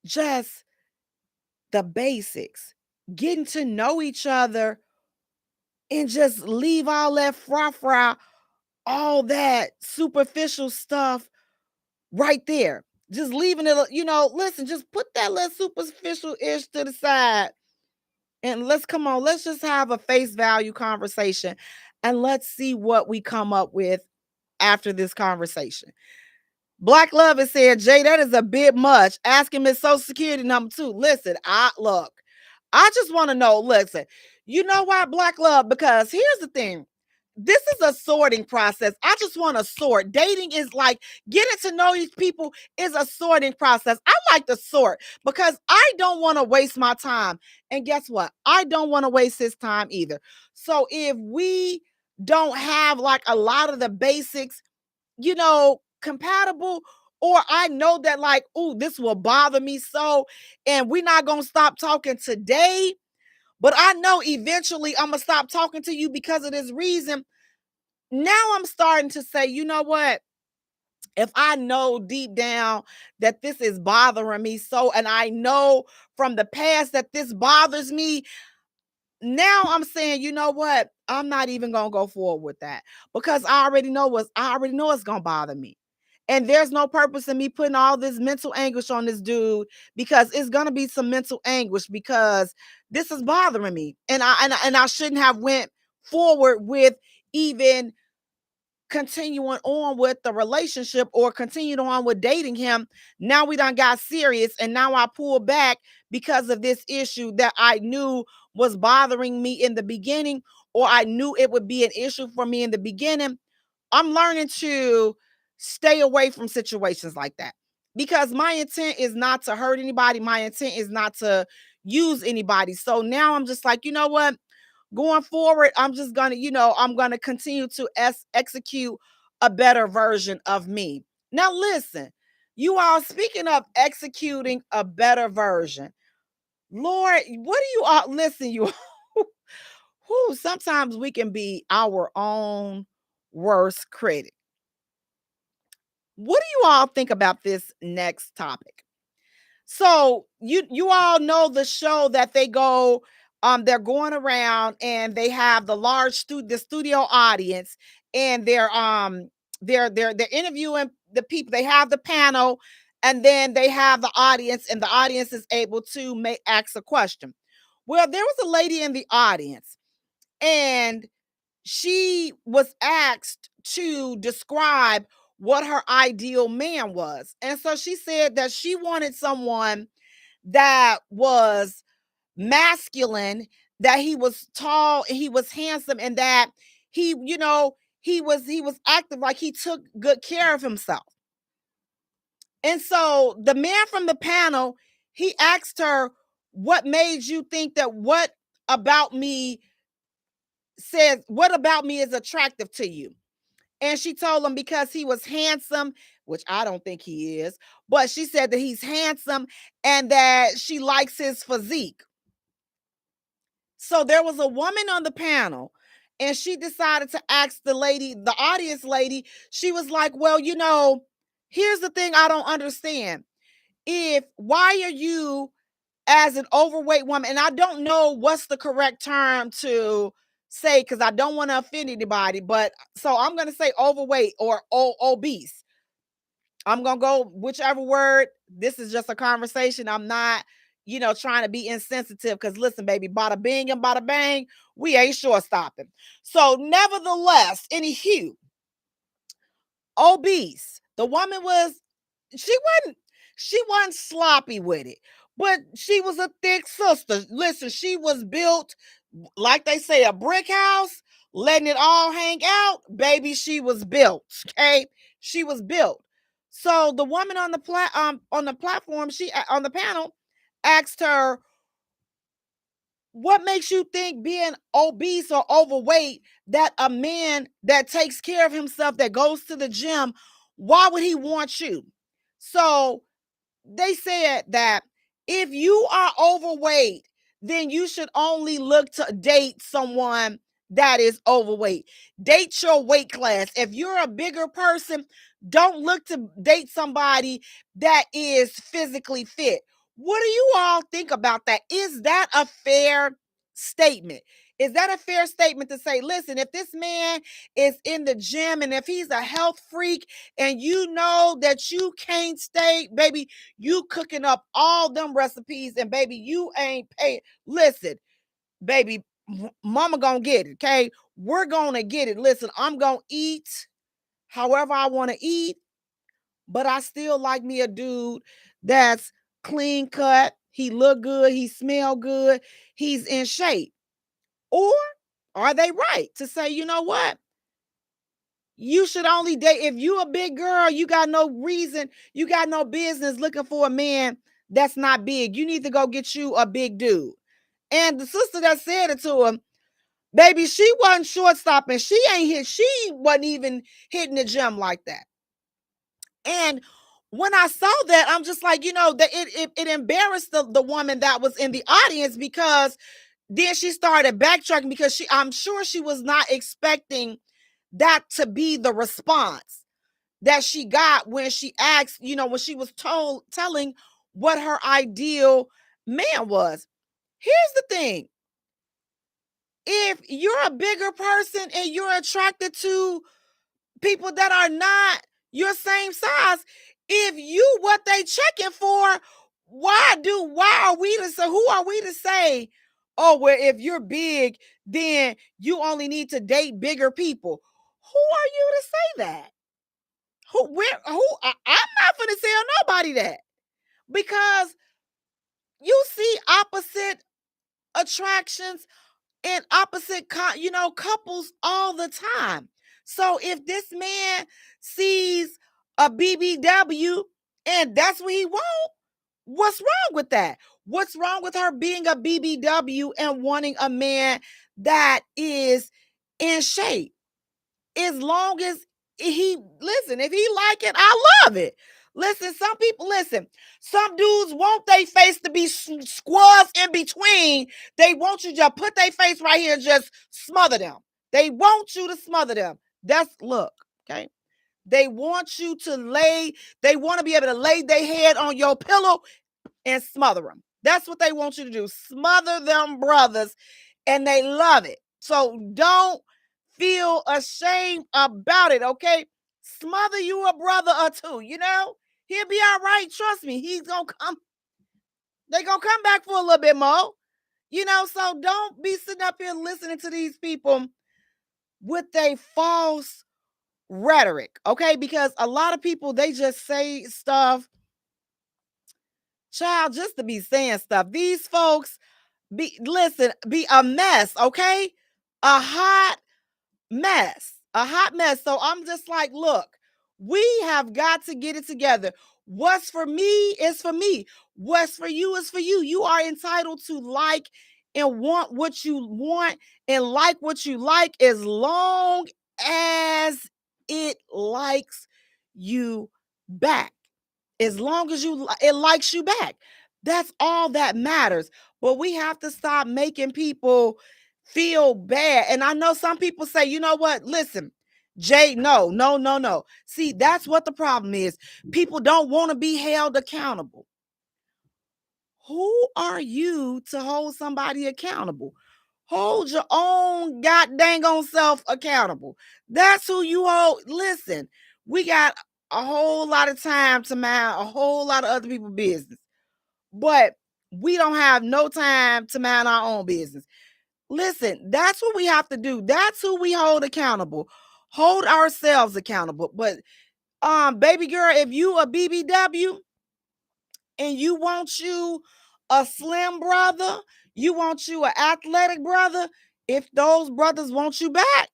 just the basics, getting to know each other, and just leave all that fra, all that superficial stuff right there. Just leaving it, listen, just put that little superficial ish to the side, and let's just have a face value conversation, and let's see what we come up with after this conversation. Black Love is saying, Jay, that is a bit much. Ask him his social security number too. Listen, I just want to know, listen, you know why, Black Love? Because here's the thing. This is a sorting process. I just want to sort. Dating is like getting to know these people is a sorting process. I like to sort because I don't want to waste my time. And guess what? I don't want to waste his time either. So if we don't have like a lot of the basics, compatible, or I know that like, oh, this will bother me so, and we're not going to stop talking today, but I know eventually I'm going to stop talking to you because of this reason. Now I'm starting to say, you know what? If I know deep down that this is bothering me so, and I know from the past that this bothers me, now I'm saying, you know what? I'm not even going to go forward with that because I already know it's going to bother me. And there's no purpose in me putting all this mental anguish on this dude, because it's going to be some mental anguish because this is bothering me. And I shouldn't have went forward with even continuing on with the relationship or continuing on with dating him. Now we done got serious, and now I pull back because of this issue that I knew was bothering me in the beginning, or I knew it would be an issue for me in the beginning, I'm learning to stay away from situations like that, because my intent is not to hurt anybody. My intent is not to use anybody. So now I'm just like, you know what? Going forward, I'm just going to, I'm going to continue to execute a better version of me. Now, listen, you all, speaking of executing a better version, Lord, what do you all, listen, you who sometimes we can be our own worst critic. What do you all think about this next topic? So you all know the show that they go, they're going around and they have the the studio audience, and they're interviewing the people. They have the panel, and then they have the audience, and the audience is able to ask a question. Well, there was a lady in the audience, and she was asked to describe what her ideal man was. And so she said that she wanted someone that was masculine, that he was tall, he was handsome, and that he was active, like he took good care of himself. And so the man from the panel, he asked her, what made you think that what about me is attractive to you? And she told him because he was handsome, which I don't think he is, but she said that he's handsome and that she likes his physique. So there was a woman on the panel, and she decided to ask the lady, the audience lady, she was like, well, here's the thing I don't understand. Why are you, as an overweight woman, and I don't know what's the correct term to say because I don't want to offend anybody, but so I'm going to say overweight or obese. I'm going to go whichever word. This is just a conversation. I'm not, trying to be insensitive, because listen, baby, bada bing and bada bang, we ain't sure stopping. So nevertheless, anywho, obese. The woman she wasn't sloppy with it, but she was a thick sister. Listen, she was built, like they say, a brick house, letting it all hang out. Baby, she was built. Okay, she was built. So the woman on the platform, she on the panel, asked her, what makes you think being obese or overweight, that a man that takes care of himself, that goes to the gym, why would he want you? So they said that if you are overweight, then you should only look to date someone that is overweight. Date your weight class. If you're a bigger person, don't look to date somebody that is physically fit. What do you all think about that? Is that a fair statement? Is that a fair statement to say, listen, if this man is in the gym and if he's a health freak and you know that you can't stay, baby, you cooking up all them recipes and baby, you ain't paying. Listen, baby, mama gonna get it, okay? We're gonna get it. Listen, I'm gonna eat however I want to eat, but I still like me a dude that's clean cut, he look good, he smell good, he's in shape. Or are they right to say, you know what? You should only date, if you a big girl, you got no reason, you got no business looking for a man that's not big. You need to go get you a big dude. And the sister that said it to him, baby, she wasn't short stopping. She wasn't even hitting the gym like that. And when I saw that, I'm just like, that it embarrassed the woman that was in the audience, because then she started backtracking, because I'm sure she was not expecting that to be the response that she got when she asked, when she was telling what her ideal man was. Here's the thing. If you're a bigger person and you're attracted to people that are not your same size, if you what they checking for, why are we to say, who are we to say, oh, well, if you're big, then you only need to date bigger people? Who are you to say that? I'm not gonna tell nobody that, because you see opposite attractions in opposite, couples all the time. So if this man sees a BBW and that's what he wants, what's wrong with that? What's wrong with her being a BBW and wanting a man that is in shape? As long as if he like it, I love it. Listen, some dudes want their face to be squares in between. They want you to just put their face right here and just smother them. They want you to smother them. Okay? They want you to they want to be able to lay their head on your pillow and smother them. That's what they want you to do. Smother them brothers, and they love it. So don't feel ashamed about it, okay? Smother you a brother or two, he'll be all right. Trust me, he's gonna come. They're gonna come back for a little bit more, so don't be sitting up here listening to these people with a false rhetoric, okay? Because a lot of people, they just say stuff, child, just to be saying stuff. These folks be a mess, okay? A hot mess. So I'm just like, look, we have got to get it together. What's for me is for me. What's for you is for you. You are entitled to like and want what you want and like what you like, as long as it likes you back. As long as it likes you back. That's all that matters. But we have to stop making people feel bad. And I know some people say, you know what? Listen, Jay, no. See, that's what the problem is. People don't want to be held accountable. Who are you to hold somebody accountable? Hold your own goddamn on self accountable. That's who you hold. Listen, we got a whole lot of time to mind a whole lot of other people's business, but we don't have no time to mind our own business. Listen, that's what we have to do. That's who we hold accountable. Hold ourselves accountable. But baby girl, if you a BBW and you want you a slim brother, you want you an athletic brother, if those brothers want you back,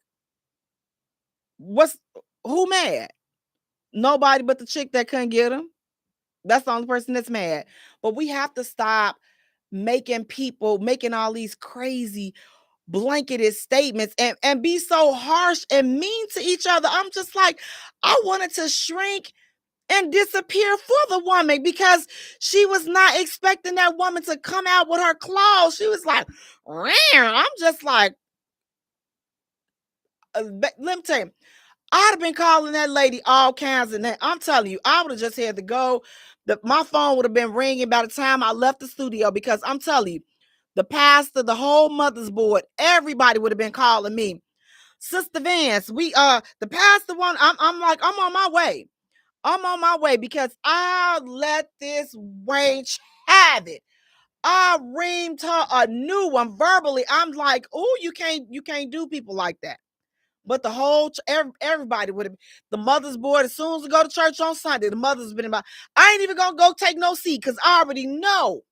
who mad? Nobody but the chick that couldn't get him. That's the only person that's mad. But we have to stop making all these crazy blanketed statements and be so harsh and mean to each other. I'm just like, I wanted to shrink and disappear for the woman because she was not expecting that woman to come out with her claws. She was like, Rawr. I'm just like, let me tell you, I'd have been calling that lady all kinds of names. I'm telling you, I would have just had to go. My phone would have been ringing by the time I left the studio, because I'm telling you, the pastor, the whole mother's board, everybody would have been calling me. Sister Vance, the pastor one, I'm like, I'm on my way. I'm on my way because I let this wench have it. I reamed her a new one verbally. I'm like, oh, you can't do people like that. But the whole everybody would have, the mother's board, as soon as we go to church on Sunday, the mother's been about, I ain't even gonna go take no seat because I already know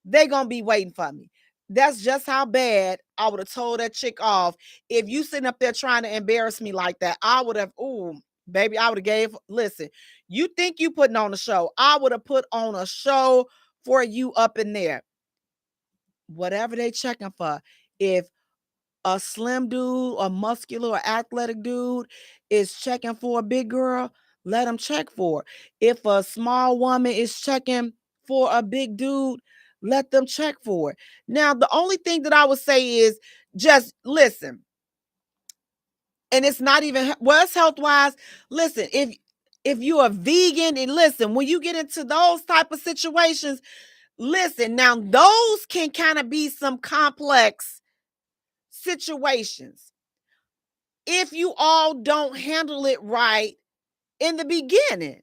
they gonna be waiting for me. That's just how bad I would have told that chick off. If you sitting up there trying to embarrass me like that, I would have, baby, I would have listen, you think you putting on a show. I would have put on a show for you up in there. Whatever they checking for. If a slim dude, a muscular or athletic dude is checking for a big girl, let them check for her. If a small woman is checking for a big dude, let them check for it. Now, the only thing that I would say is just listen. And it's not even, it's health-wise. Listen, if you're a vegan, and listen, when you get into those type of situations, listen, now those can kind of be some complex situations if you all don't handle it right in the beginning.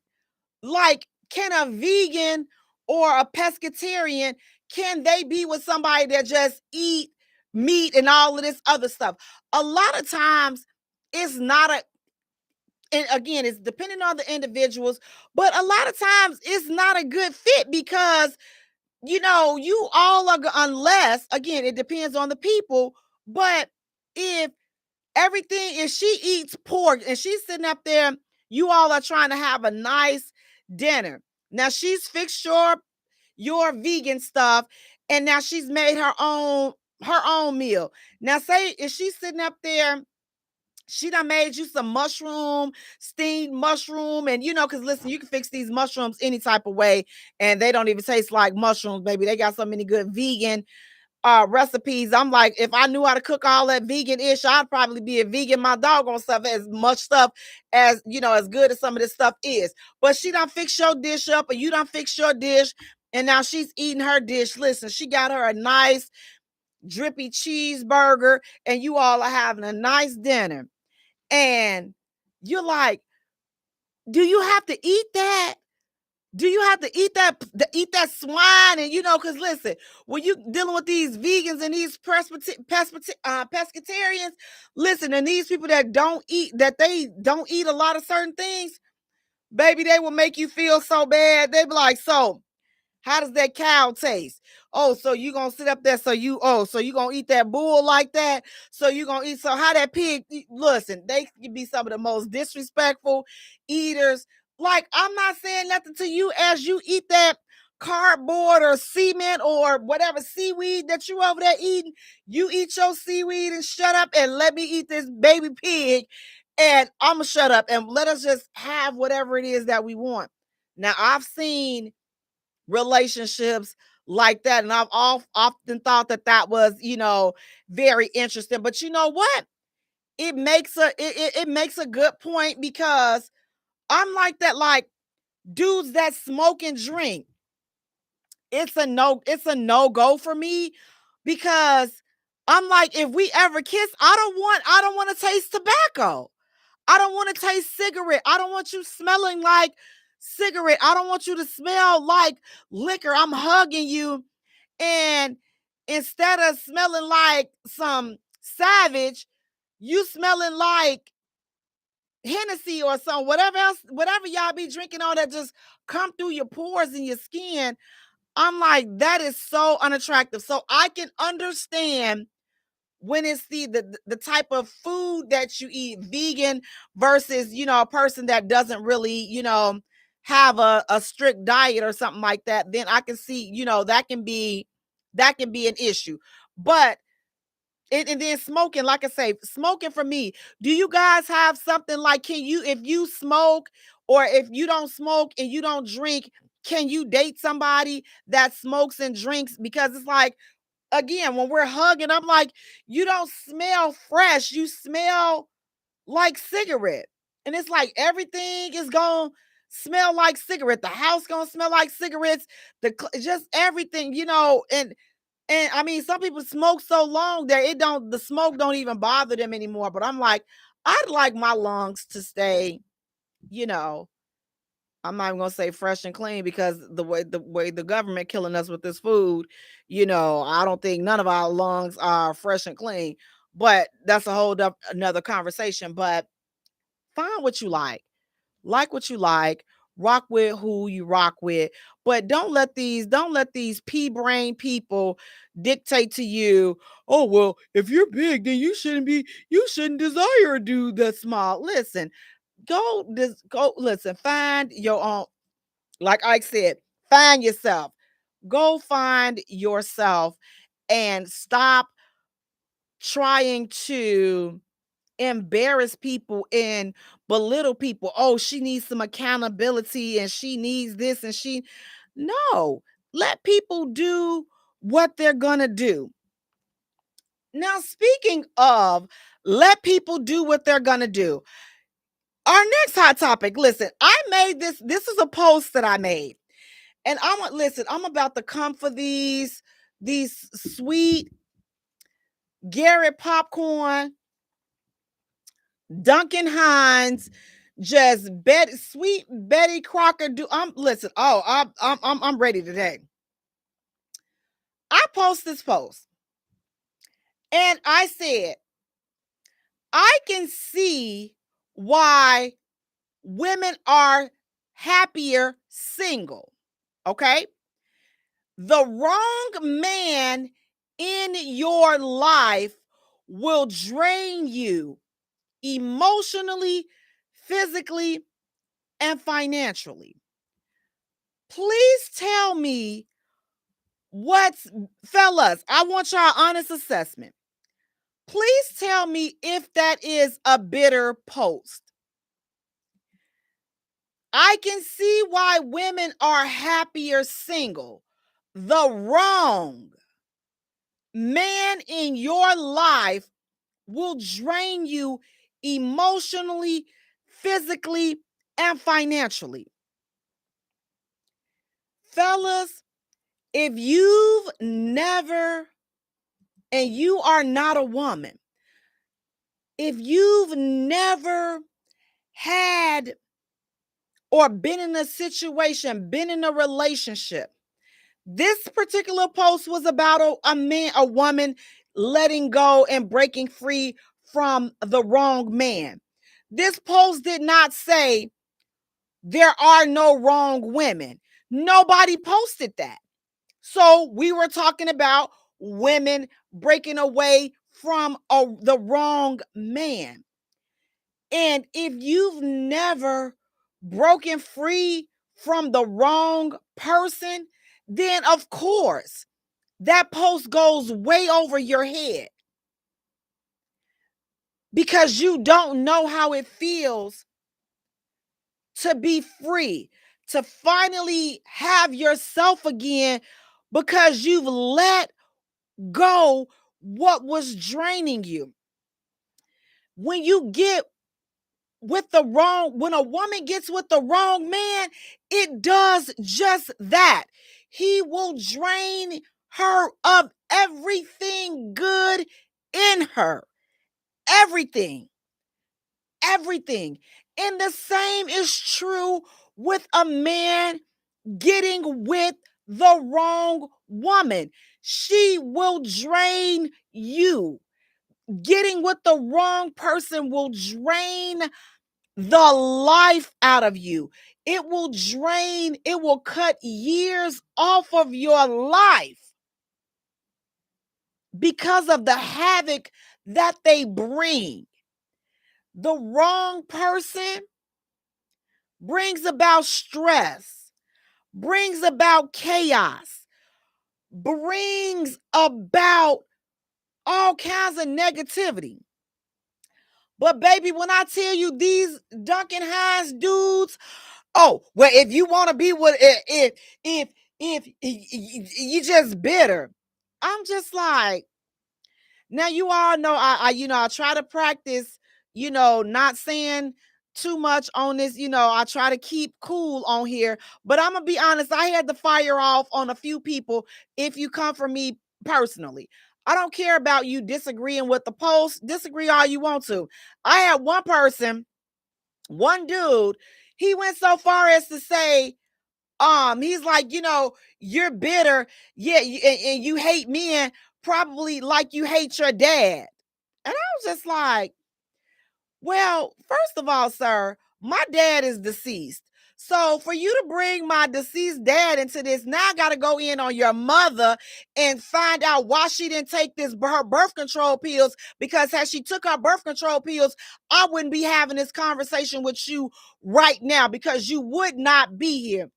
Like, can a vegan or a pescatarian, can they be with somebody that just eat meat and all of this other stuff? A lot of times it's not and again, it's depending on the individuals, but a lot of times it's not a good fit because, you all are, unless, again, it depends on the people, But if she eats pork and she's sitting up there, you all are trying to have a nice dinner. Now she's fixed your vegan stuff, and now she's made her own meal. Now say if she's sitting up there, she done made you some steamed mushroom, and because listen, you can fix these mushrooms any type of way, and they don't even taste like mushrooms, baby. They got so many good vegan recipes. I'm like, if I knew how to cook all that vegan-ish, I'd probably be a vegan my doggone stuff, as much stuff as as good as some of this stuff is. But she done fix your dish up, or you done fix your dish, and now she's eating her dish. Listen, she got her a nice drippy cheeseburger, and you all are having a nice dinner. And you're like, do you have to eat that? Do you have to eat that swine? And because listen, when you dealing with these vegans and these pescatarians, listen, and these people that they don't eat a lot of certain things, baby, they will make you feel so bad. They be like, so how does that cow taste? Oh, so you gonna sit up there? So you gonna eat that bull like that? So you gonna eat? So how that pig? Listen, they can be some of the most disrespectful eaters. Like, I'm not saying nothing to you as you eat that cardboard or cement or whatever seaweed that you over there eating. You eat your seaweed and shut up and let me eat this baby pig, and I'm gonna shut up and let us just have whatever it is that we want. Now, I've seen relationships like that, and I've often thought that was very interesting. But you know what, it makes a good point, because I'm like that. Like, dudes that smoke and drink, it's a no go for me, because I'm like, if we ever kiss, I don't want to taste tobacco. I don't want to taste cigarette. I don't want you smelling like cigarette. I don't want you to smell like liquor. I'm hugging you, and instead of smelling like some Savage, you smelling like Hennessy or some whatever else, whatever y'all be drinking, all that just come through your pores and your skin. I'm like, that is so unattractive. So I can understand when it's the type of food that you eat, vegan versus a person that doesn't really have a strict diet or something like that. Then I can see that can be an issue. But and then smoking, like I say, smoking for me. Do you guys have something like, if you smoke, or if you don't smoke and you don't drink, can you date somebody that smokes and drinks? Because it's like, again, when we're hugging, I'm like, you don't smell fresh. You smell like cigarette. And it's like everything is going to smell like cigarette. The house going to smell like cigarettes. Just everything, and I mean, some people smoke so long that the smoke don't even bother them anymore. But I'm like, I'd like my lungs to stay, I'm not even gonna say fresh and clean, because the way the government killing us with this food, I don't think none of our lungs are fresh and clean. But that's a whole another conversation. But find what you like what you like, rock with who you rock with. But don't let these pea brain people dictate to you, oh well, if you're big, then you shouldn't desire a dude that's small. Listen, go listen, find your own. Like I said, find yourself. Go find yourself, and stop trying to embarrass people and belittle people. Oh, she needs some accountability, and she needs this, and no, let people do what they're gonna do. Now, speaking of let people do what they're gonna do, our next hot topic. Listen, I made this is a post that I made, and I'm about to come for these sweet Garrett popcorn, Duncan Hines, just sweet Betty Crocker. Listen. Oh, I'm ready today. I post this post, and I said, I can see why women are happier single. Okay, the wrong man in your life will drain you emotionally, physically, and financially. Please tell me fellas, I want y'all honest assessment. Please tell me if that is a bitter post. I can see why women are happier single. The wrong man in your life will drain you emotionally, physically, and financially. Fellas, if you've never, and you are not a woman, if you've never had or been in a situation, been in a relationship, this particular post was about a woman letting go and breaking free from the wrong man. This post did not say there are no wrong women. Nobody posted that. So we were talking about women breaking away from the wrong man. And if you've never broken free from the wrong person, then of course that post goes way over your head because you don't know how it feels to be free, to finally have yourself again because you've let go what was draining you. When you get when a woman gets with the wrong man, it does just that. He will drain her of everything good in her. Everything. Everything. And the same is true with a man getting with the wrong woman. She will drain you. Getting with the wrong person will drain the life out of you. It will cut years off of your life because of the havoc that they bring. The wrong person brings about stress, brings about chaos, brings about all kinds of negativity. But baby, when I tell you these Duncan Hines dudes, oh, well, if you want to be with if you just bitter, I'm just like, now you all know I try to practice, not saying too much on this, I try to keep cool on here, but I'm gonna be honest, I had to fire off on a few people if you come from me personally. I don't care about you disagreeing with the post, disagree all you want to. I had one dude, he went so far as to say, he's like, you're bitter, yeah, and you hate men probably like you hate your dad. And I was just like, well, first of all, sir, my dad is deceased. So for you to bring my deceased dad into this, now I got to go in on your mother and find out why she didn't take her birth control pills, because as she took her birth control pills, I wouldn't be having this conversation with you right now because you would not be here.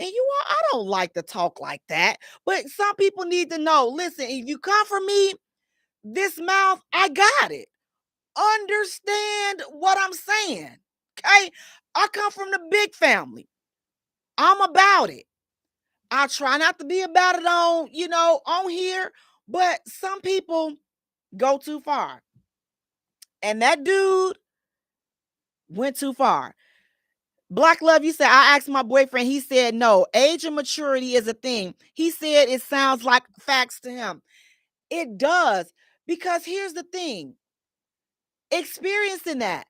And I don't like to talk like that, but some people need to know, listen, if you come for me, this mouth, I got it. Understand what I'm saying, okay? I come from the big family. I'm about it. I try not to be about it on here, but some people go too far. And that dude went too far. Black Love, you said, I asked my boyfriend, he said no. Age and maturity is a thing. He said it sounds like facts to him. It does, because here's the thing. Experiencing that,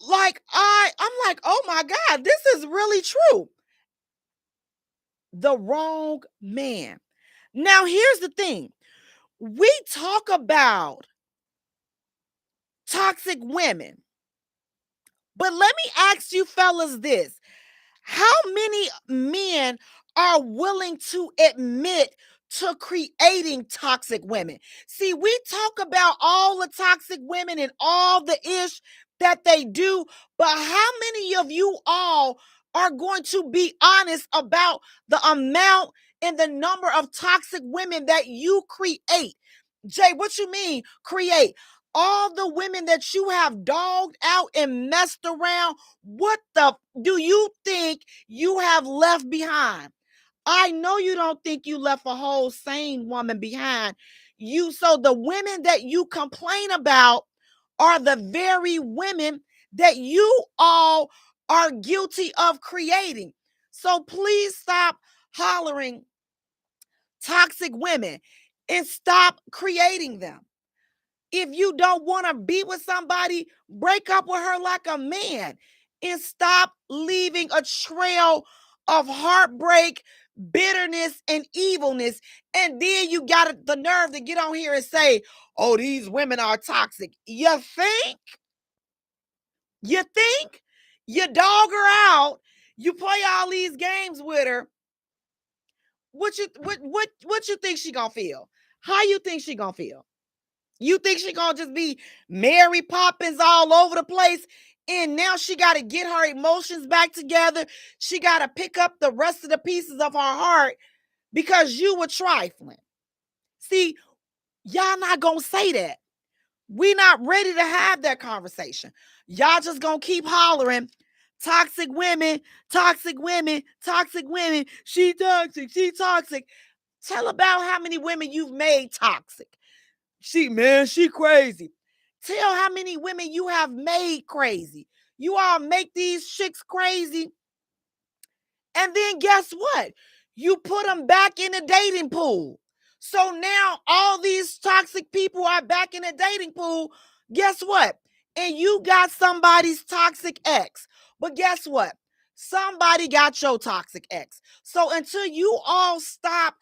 like I'm like, oh my God, this is really true. The wrong man. Now, here's the thing. We talk about toxic women, but let me ask you fellas this. How many men are willing to admit to creating toxic women. See, we talk about all the toxic women and all the ish that they do, but how many of you all are going to be honest about the amount and the number of toxic women that you create? Jay, what you mean create? All the women that you have dogged out and messed around, what the do you think you have left behind? I know you don't think you left a whole sane woman behind. So the women that you complain about are the very women that you all are guilty of creating. So please stop hollering toxic women and stop creating them. If you don't want to be with somebody, break up with her like a man and stop leaving a trail of heartbreak, bitterness, and evilness. And then you got the nerve to get on here and say, oh, these women are toxic. You think? You think? You dog her out. You play all these games with her. What you think she gonna feel? How you think she gonna feel? You think she gonna just be Mary Poppins all over the place? And now she got to get her emotions back together. She got to pick up the rest of the pieces of her heart because you were trifling. See, y'all not gonna say that. We not ready to have that conversation. Y'all just gonna keep hollering, toxic women, toxic women, toxic women. She toxic, she toxic. Tell about how many women you've made toxic. She crazy. Tell how many women you have made crazy. You all make these chicks crazy. And then guess what? You put them back in the dating pool. So now all these toxic people are back in the dating pool. Guess what? And you got somebody's toxic ex. But guess what? Somebody got your toxic ex. So until you all stop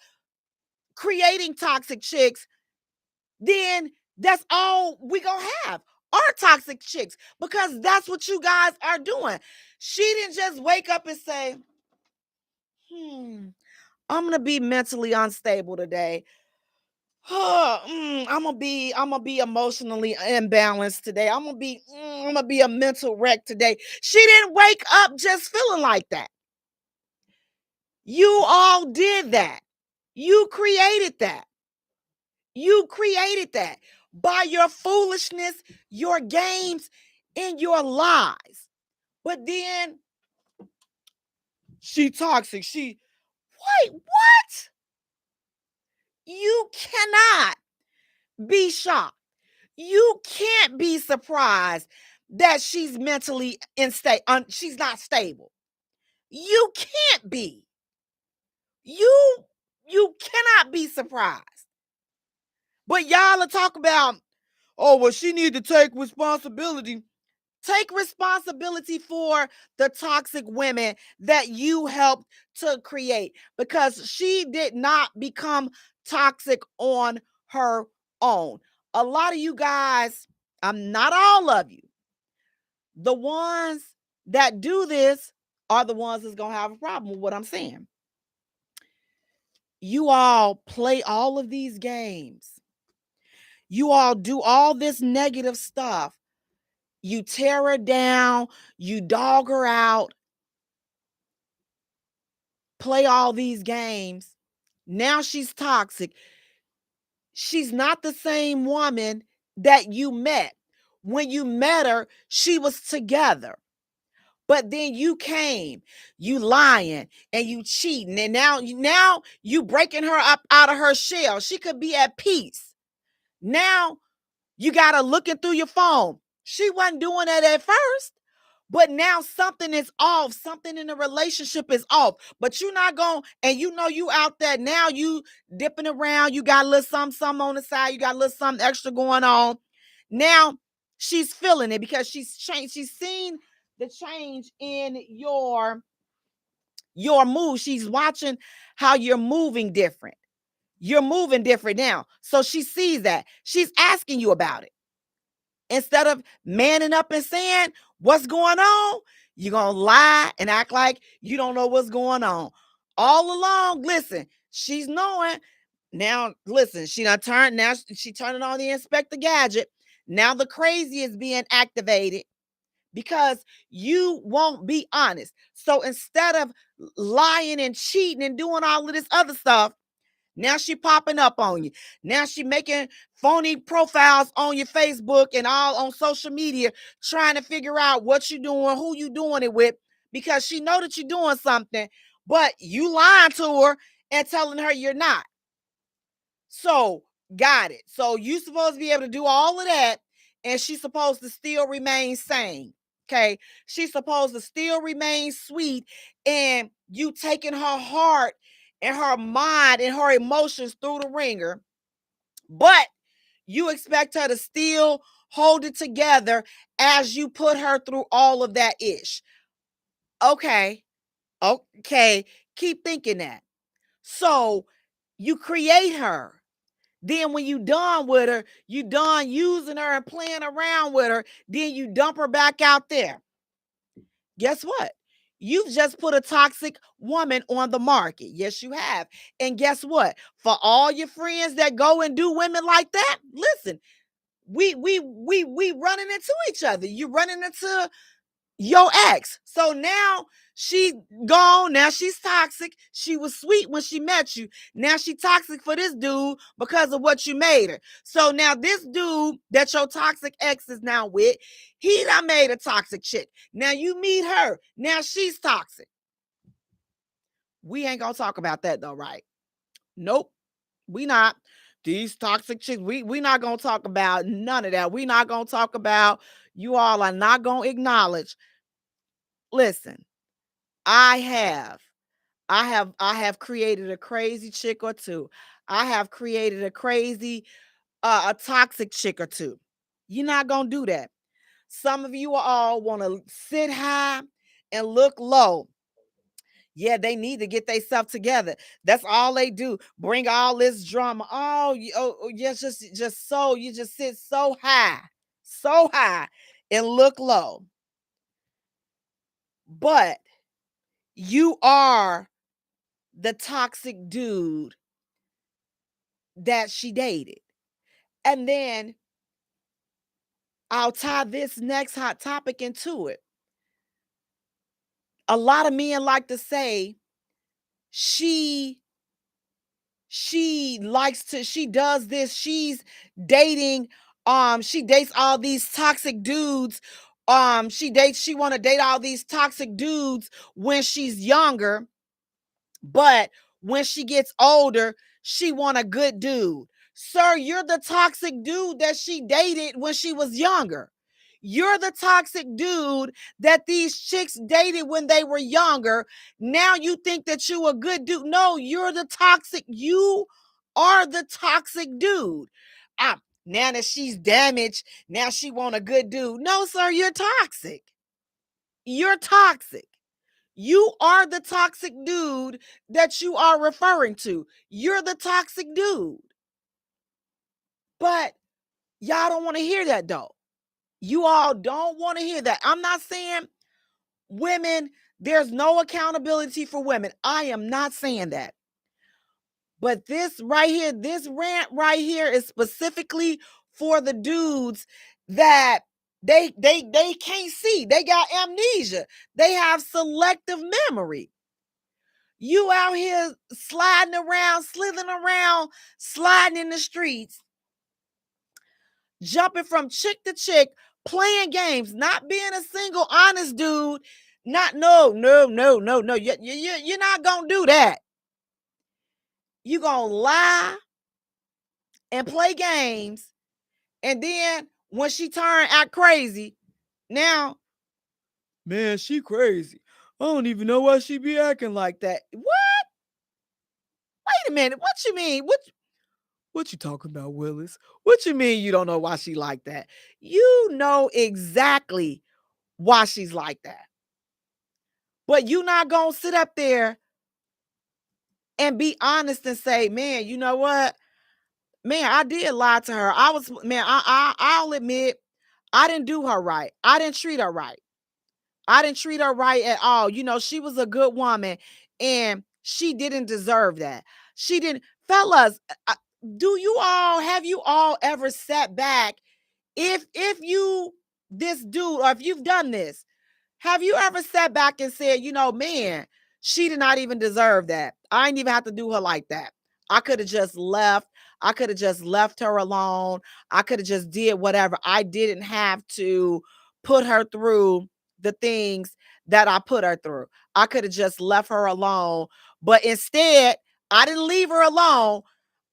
creating toxic chicks, then that's all we gonna have are toxic chicks, because that's what you guys are doing. She didn't just wake up and say, I'm gonna be mentally unstable today. I'm gonna be emotionally imbalanced today. I'm gonna be a mental wreck today. She didn't wake up just feeling like that. You all did that. You created that. You created that by your foolishness, your games, and your lies. But then she toxic. Wait, what? You cannot be shocked. You can't be surprised that she's mentally unstable. She's not stable. You can't be. You cannot be surprised. But y'all are talking about, oh, well, she need to take responsibility. Take responsibility for the toxic women that you helped to create, because she did not become toxic on her own. A lot of you guys, not all of you, the ones that do this are the ones that's going to have a problem with what I'm saying. You all play all of these games. You all do all this negative stuff. You tear her down, you dog her out, play all these games. Now she's toxic. She's not the same woman that you met. When you met her, she was together. But then you came, you lying and you cheating. And now you breaking her up out of her shell. She could be at peace. Now you got her looking through your phone. She wasn't doing that at first. But now something is off. Something in the relationship is off. But you're not going, and you know you out there now, you dipping around. You got a little something on the side. You got a little something extra going on. Now she's feeling it because she's changed. She's seen the change in your mood. She's watching how you're moving different. You're moving different now. So she sees that. She's asking you about it. Instead of manning up and saying what's going on, you're going to lie and act like you don't know what's going on. All along, listen, she's knowing Now, listen, she done turned, now she turning on the Inspector Gadget. Now the crazy is being activated because you won't be honest. So instead of lying and cheating and doing all of this other stuff, now she popping up on you. Now she making phony profiles on your Facebook and all on social media, trying to figure out what you doing, who you doing it with, because she know that you're doing something, but you lying to her and telling her you're not. So, got it. So you supposed to be able to do all of that, and she's supposed to still remain sane. Okay. She's supposed to still remain sweet, and you taking her heart and her mind and her emotions through the ringer. But you expect her to still hold it together as you put her through all of that ish. Okay. Okay. Keep thinking that. So you create her. Then when you done with her, you done using her and playing around with her, then you dump her back out there. Guess what? You've just put a toxic woman on the market. Yes, you have. And guess what? For all your friends that go and do women like that, listen, we running into each other. You running into your ex. So now she gone. Now she's toxic. She was sweet when she met you. Now she toxic for this dude because of what you made her. So now this dude that your toxic ex is now with, he done made a toxic chick. Now you meet her. Now she's toxic. We ain't gonna talk about that though, right? Nope. We not. These toxic chicks, we not gonna talk about none of that. We not gonna talk about, you all are not gonna acknowledge. Listen, I have created a crazy chick or two. I have created a crazy a toxic chick or two. You're not going to do that. Some of you all want to sit high and look low. Yeah, they need to get themselves together. That's all they do. Bring all this drama. Yes, just so you just sit so high and look low. But you are the toxic dude that she dated. And then I'll tie this next hot topic into it. A lot of men like to say she does this, she's dating, she dates all these toxic dudes. She want to date all these toxic dudes when she's younger. But when she gets older, she want a good dude. Sir, you're the toxic dude that she dated when she was younger. You're the toxic dude that these chicks dated when they were younger. Now you think that you a good dude. No, you are the toxic dude. Now that she's damaged, now she want a good dude. No, sir, you're toxic. You're toxic. You are the toxic dude that you are referring to. You're the toxic dude. But y'all don't want to hear that though. You all don't want to hear that. I'm not saying women, there's no accountability for women. I am not saying that. But this right here, this rant right here is specifically for the dudes that they can't see. They got amnesia. They have selective memory. You out here sliding around, slithering around, sliding in the streets, jumping from chick to chick, playing games, not being a single honest dude. No. You're not gonna do that. You're gonna lie and play games, and then when she act crazy, now, man, she crazy. I don't even know why she be acting like that. What? Wait a minute. What you mean? What you talking about, Willis? What you mean you don't know why she like that? You know exactly why she's like that. But you not going to sit up there and be honest and say, man, you know what? Man, I did lie to her. I'll admit, I didn't do her right. I didn't treat her right. I didn't treat her right at all. You know, she was a good woman and she didn't deserve that. She didn't. Fellas, have you all ever sat back, if you, this dude, or if you've done this, have you ever sat back and said, man, she did not even deserve that. I didn't even have to do her like that. I could have just left. I could have just left her alone. I could have just did whatever. I didn't have to put her through the things that I put her through. I could have just left her alone. But instead, I didn't leave her alone.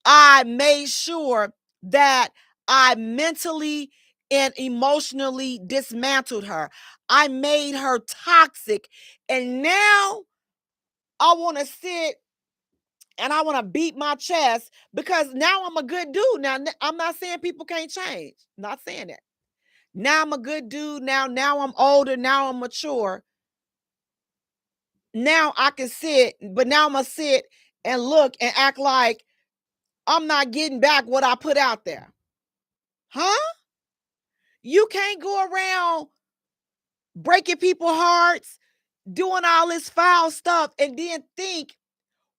I made sure that I mentally and emotionally dismantled her. I made her toxic. And now I want to sit and I want to beat my chest because now I'm a good dude. Now, I'm not saying people can't change. I'm not saying that. Now I'm a good dude. Now I'm older. Now I'm mature. Now I can sit, but now I'm going to sit and look and act like I'm not getting back what I put out there. Huh? You can't go around breaking people's hearts, doing all this foul stuff, and then think,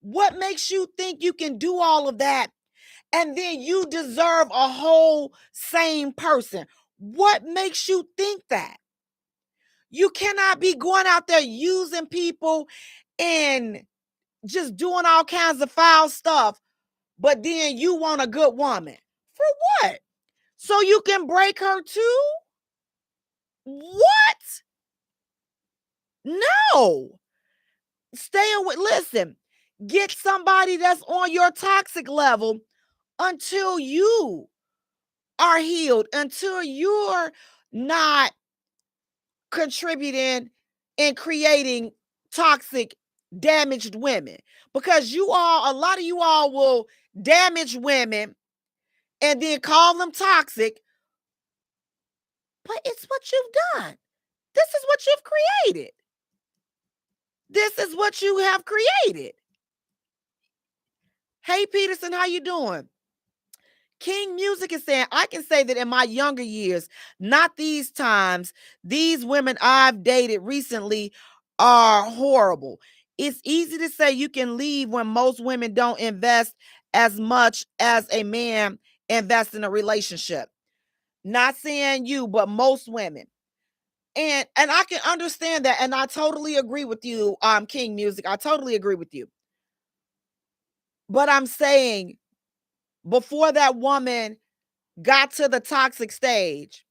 what makes you think you can do all of that? And then you deserve a whole same person. What makes you think that? You cannot be going out there using people and just doing all kinds of foul stuff, but then you want a good woman. For what? So you can break her too? What? No. Listen, get somebody that's on your toxic level until you are healed, until you're not contributing and creating toxic, damaged women. Because a lot of you all will damage women and then call them toxic. But it's what you've done. This is what you've created. This is what you have created. Hey, Peterson, how you doing? King Music is saying, I can say that in my younger years, not these times, these women I've dated recently are horrible. It's easy to say you can leave when most women don't invest as much as a man invests in a relationship. Not saying you, but most women. And I can understand that. And I totally agree with you, King Music. I totally agree with you. But I'm saying, before that woman got to the toxic stage,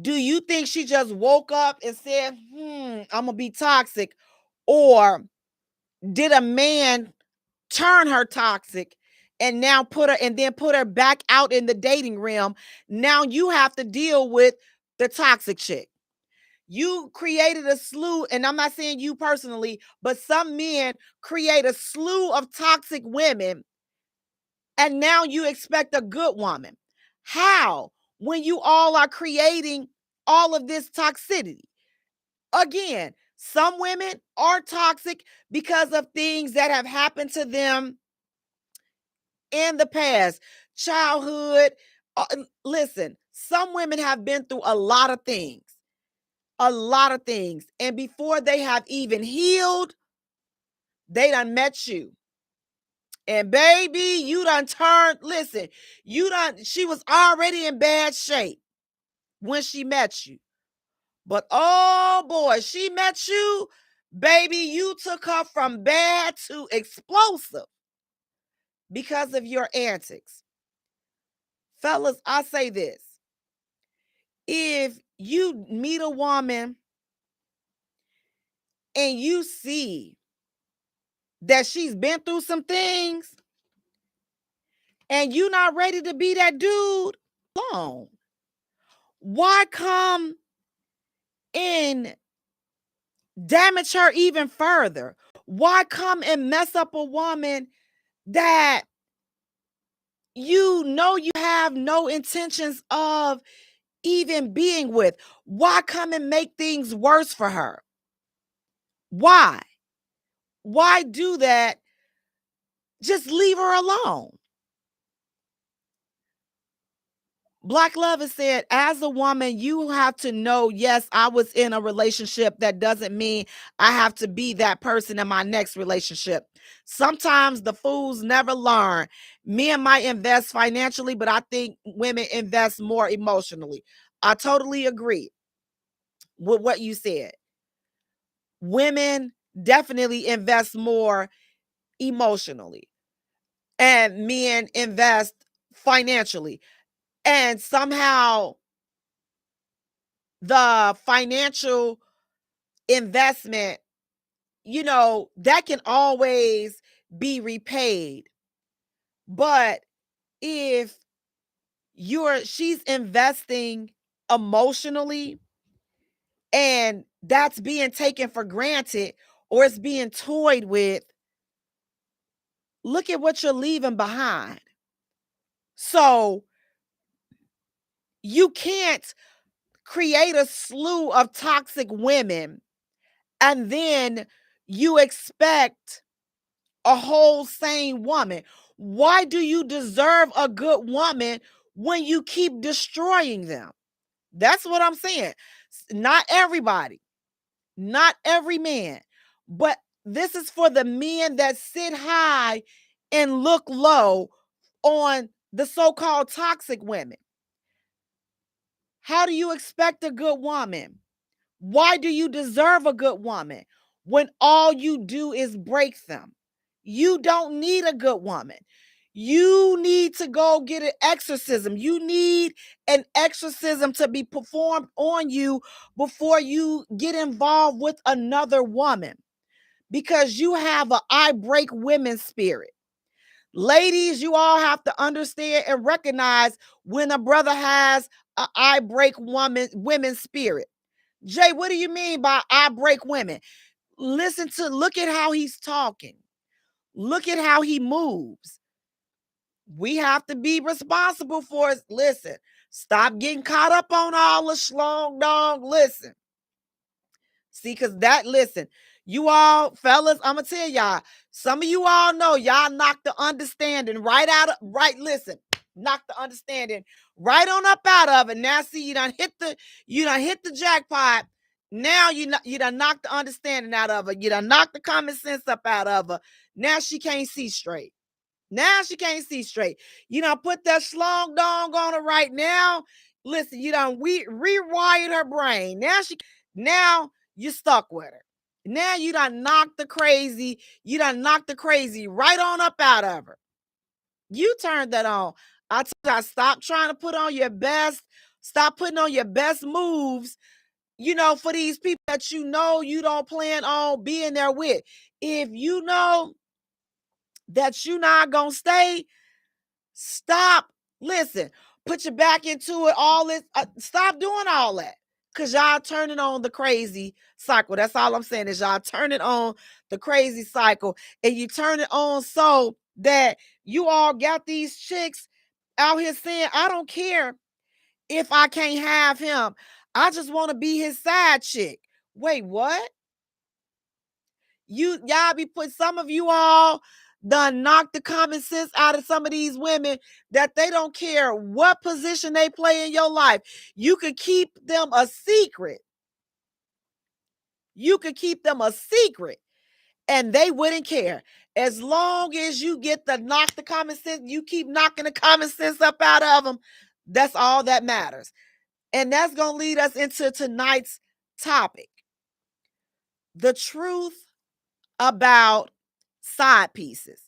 do you think she just woke up and said, I'm going to be toxic? Or did a man turn her toxic and now put her back out in the dating realm? Now you have to deal with the toxic chick. You created a slew, and I'm not saying you personally, but some men create a slew of toxic women, and now you expect a good woman. How? When you all are creating all of this toxicity. Again, some women are toxic because of things that have happened to them in the past, childhood. Listen, some women have been through a lot of things. And before they have even healed, they done met you. And baby, you done turned, listen, she was already in bad shape when she met you. But oh boy, she met you, baby, you took her from bad to explosive because of your antics. Fellas, I say this. If you meet a woman and you see that she's been through some things and you're not ready to be that dude alone, why come and damage her even further? Why come and mess up a woman that you know you have no intentions of even being with? Why come and make things worse for her? Why? Why do that? Just leave her alone. Black Love is said, as a woman, you have to know, yes, I was in a relationship. That doesn't mean I have to be that person in my next relationship. Sometimes the fools never learn. Men might invest financially, but I think women invest more emotionally. I totally agree with what you said. Women definitely invest more emotionally, and men invest financially. And somehow the financial investment, that can always be repaid. But if she's investing emotionally and that's being taken for granted or it's being toyed with, look at what you're leaving behind. So you can't create a slew of toxic women and then you expect a whole sane woman. Why do you deserve a good woman when you keep destroying them? That's what I'm saying. Not everybody, not every man, but this is for the men that sit high and look low on the so-called toxic women. How do you expect a good woman? Why do you deserve a good woman when all you do is break them? You don't need a good woman. You need to go get an exorcism. You need an exorcism to be performed on you before you get involved with another woman, because you have an I break women spirit. Ladies, you all have to understand and recognize when a brother has an I break women spirit. Jay, what do you mean by I break women? Look at how he's talking. Look at how he moves. We have to be responsible for it. Listen, stop getting caught up on all the schlong dong. Listen. See, listen, you all, fellas, I'm going to tell y'all, some of you all know y'all knocked the understanding listen, knock the understanding right on up out of it. Now, see, you done hit the jackpot. Now you done knocked the understanding out of her. You done knocked the common sense up out of her. Now she can't see straight. You done put that schlong dong on her right now. Listen, you done rewired her brain. Now you stuck with her. Now you done knocked the crazy right on up out of her. You turned that on. Stop trying to put on your best. Stop putting on your best moves, for these people that you don't plan on being there with. If you know that you're not going to stay, stop. Listen, put your back into it. All this. Stop doing all that. Because y'all turning on the crazy cycle. That's all I'm saying is y'all turning on the crazy cycle. And you turn it on so that you all got these chicks out here saying, I don't care if I can't have him. I just want to be his side chick. Wait, what? Y'all be put, some of you all done knock the common sense out of some of these women that they don't care what position they play in your life. You could keep them a secret. And they wouldn't care. As long as you get the knock the common sense, you keep knocking the common sense up out of them. That's all that matters. And that's going to lead us into tonight's topic. The truth about side pieces.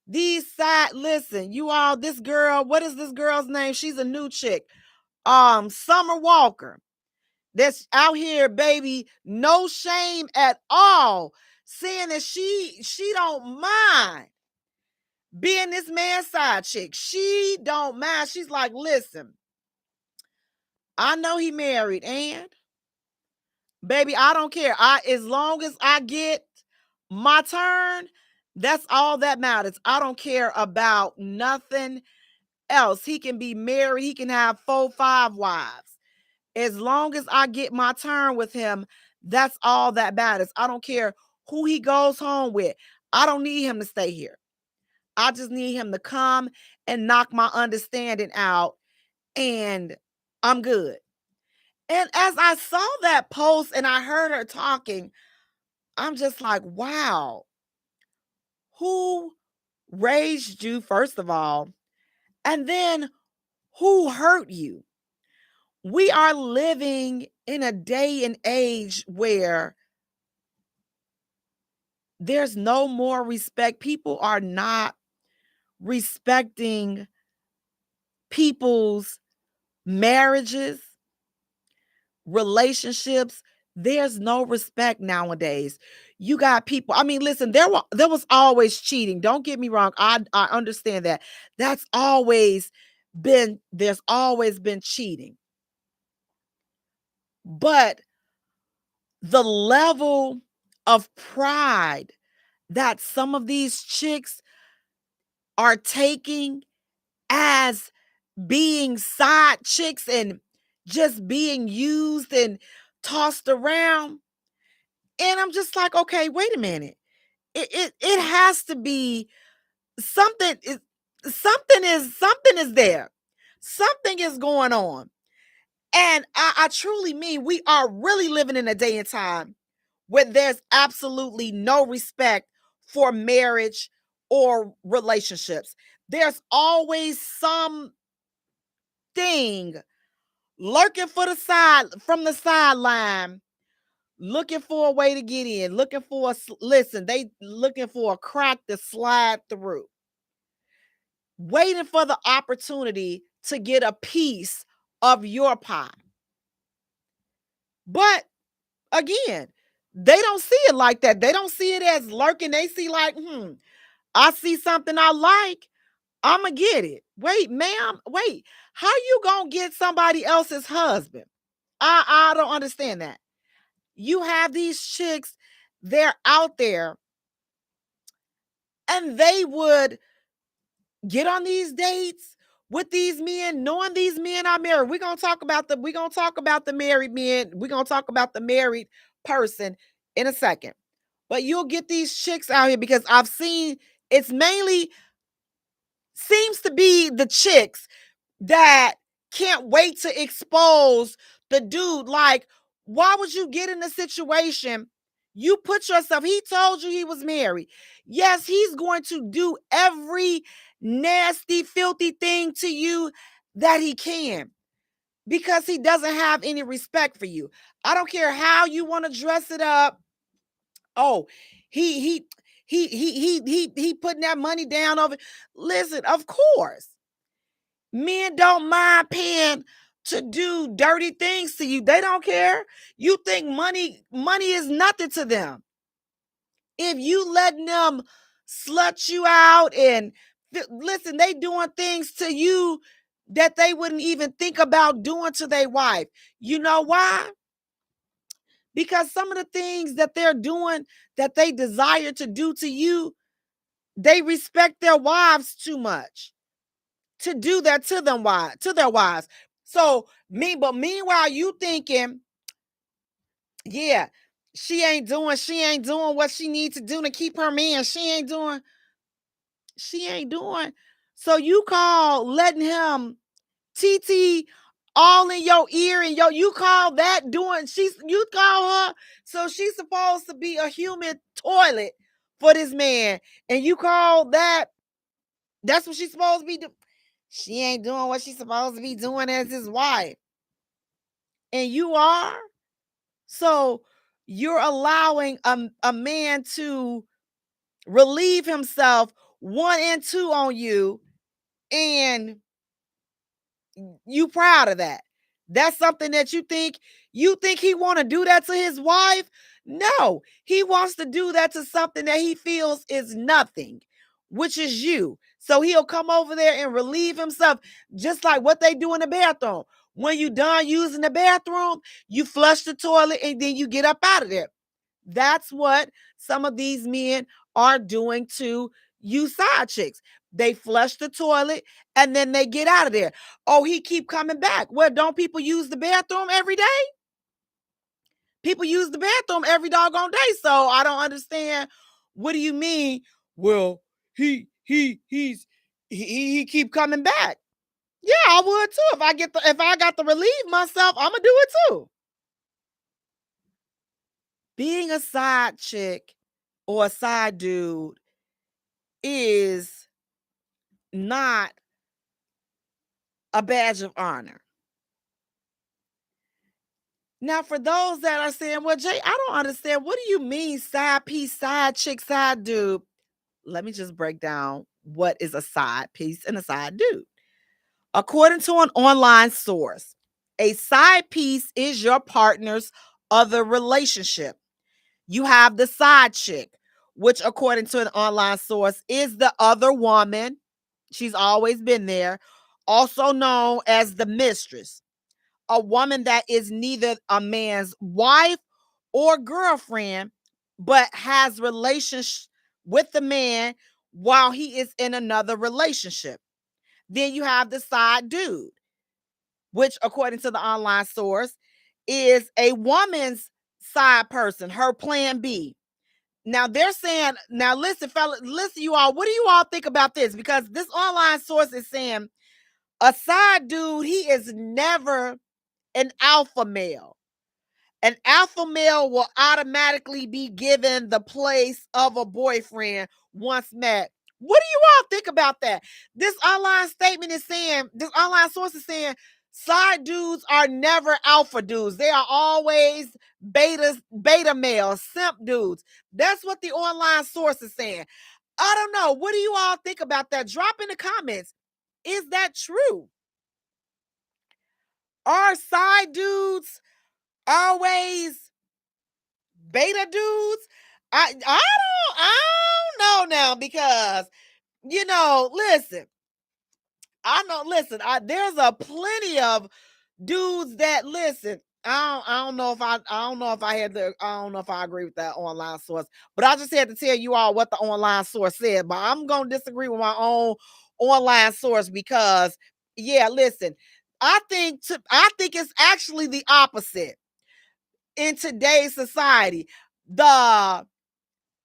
Listen, you all, this girl, what is this girl's name? She's a new chick. Summer Walker. That's out here, baby. No shame at all. Saying that she don't mind being this man's side chick. She don't mind. She's like, listen, I know he married, and baby, I don't care. As long as I get my turn, that's all that matters. I don't care about nothing else. He can be married. He can have 4, 5 wives. As long as I get my turn with him, that's all that matters. I don't care who he goes home with. I don't need him to stay here. I just need him to come and knock my understanding out and I'm good. And as I saw that post and I heard her talking, I'm just like, wow, who raised you, first of all, and then who hurt you? We are living in a day and age where there's no more respect. People are not respecting people's marriages, relationships. There's no respect nowadays. You got people. I mean, listen, there was always cheating. Don't get me wrong. I understand that. There's always been cheating. But the level of pride that some of these chicks are taking as being side chicks and just being used and tossed around. And I'm just like, okay, wait a minute. It has to be something. Something is there. Something is going on. And I truly mean we are really living in a day and time where there's absolutely no respect for marriage or relationships. There's always something lurking from the sideline, looking for a way to get in, they looking for a crack to slide through, waiting for the opportunity to get a piece of your pie. But again, they don't see it like that. They don't see it as lurking. They see like, I see something I like, I'm going to get it. Wait, ma'am, wait. How you going to get somebody else's husband? I don't understand that. You have these chicks, they're out there, and they would get on these dates with these men, knowing these men are married. We're gonna talk about the married men. We're gonna talk about the married person in a second. But you'll get these chicks out here because I've seen it's mainly seems to be the chicks that can't wait to expose the dude. Like, why would you get in a situation? You put yourself, he told you he was married. Yes, he's going to do every nasty, filthy thing to you that he can because he doesn't have any respect for you. I don't care how you want to dress it up. Oh, he putting that money down over. Listen, of course. Men don't mind paying to do dirty things to you. They don't care. You think money is nothing to them. If you letting them slut you out and listen, they doing things to you that they wouldn't even think about doing to their wife. You know why? Because some of the things that they're doing that they desire to do to you, they respect their wives too much to do that to their wives. So meanwhile, you thinking, yeah, she ain't doing what she needs to do to keep her man. She ain't doing. So you call letting him TT all in your ear and you call that doing, you call her, so she's supposed to be a human toilet for this man. And you call that's what she's supposed to be doing. She ain't doing what she's supposed to be doing as his wife. And you are. So you're allowing a man to relieve himself 1 and 2 on you, and you proud of that. That's something that you think he want to do that to his wife? No, he wants to do that to something that he feels is nothing, which is you. So he'll come over there and relieve himself, just like what they do in the bathroom. When you done using the bathroom, you flush the toilet and then you get up out of there. That's what some of these men are doing to you side chicks. They flush the toilet and then they get out of there. Oh, he keep coming back. Well, don't people use the bathroom every day? People use the bathroom every doggone day. So I don't understand. What do you mean? Well, he keep coming back. Yeah, I would too. If I got to relieve myself, I'm gonna do it too. Being a side chick or a side dude is not a badge of honor. Now, for those that are saying, well, Jay, I don't understand. What do you mean side piece, side chick, side dude? Let me just break down what is a side piece and a side dude. According to an online source, a side piece is your partner's other relationship. You have the side chick, which, according to an online source, is the other woman. She's always been there, also known as the mistress, a woman that is neither a man's wife or girlfriend, but has relations with the man while he is in another relationship. Then you have the side dude, which, according to the online source, is a woman's side person, her plan B. Now they're saying, now listen, fellas, listen, you all, what do you all think about this? Because this online source is saying a side dude, he is never an alpha male. An alpha male will automatically be given the place of a boyfriend once met. What do you all think about that? This online statement is saying, this online source is saying, side dudes are never alpha dudes. They are always beta males, simp dudes. That's what the online source is saying. I don't know. What do you all think about that? Drop in the comments. Is that true? Are side dudes always beta dudes? I don't know now, because listen, there's a plenty of dudes that listen. I don't know if I don't know if I agree with that online source, but I just had to tell you all what the online source said. But I'm gonna disagree with my own online source because, yeah, listen, I think it's actually the opposite in today's society. The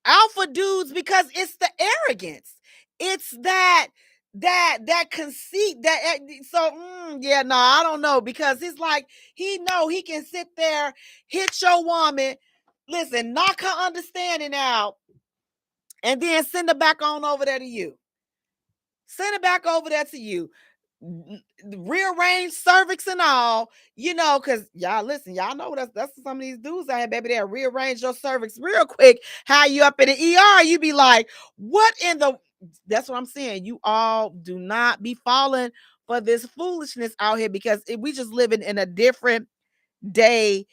alpha dudes, because it's the arrogance, it's that conceit, yeah, no, I don't know, because it's like he know he can sit there, hit your woman, listen, knock her understanding out, and then send her back on over there to you. Rearrange cervix and all, because y'all listen, y'all know that's some of these dudes out here, baby. They'll rearrange your cervix real quick. How you up in the ER? You be like, what in the? That's what I'm saying. You all do not be falling for this foolishness out here, because we just living in a different day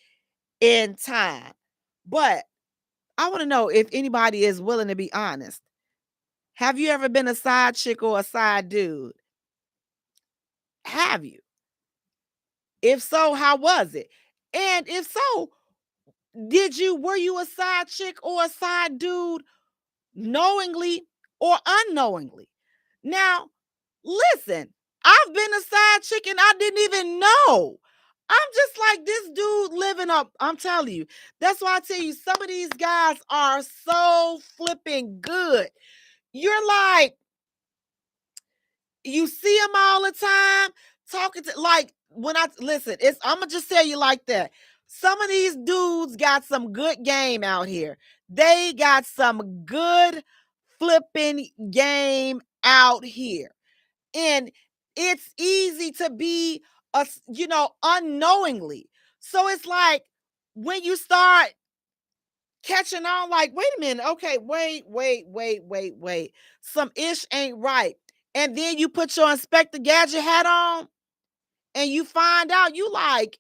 in time. But I want to know if anybody is willing to be honest. Have you ever been a side chick or a side dude? Have you? If so, how was it? And if so, were you a side chick or a side dude knowingly or unknowingly? Now, listen, I've been a side chick and I didn't even know. I'm just like, this dude living up. I'm telling you. That's why I tell you, some of these guys are so flipping good. You're like, you see them all the time talking to, like, when I listen, I'm gonna just tell you like that. Some of these dudes got some good game out here. They got some good flipping game out here. And it's easy to be unknowingly. So it's like when you start catching on, like, wait a minute, okay, wait. Some ish ain't right. And then you put your Inspector Gadget hat on and you find out, you like,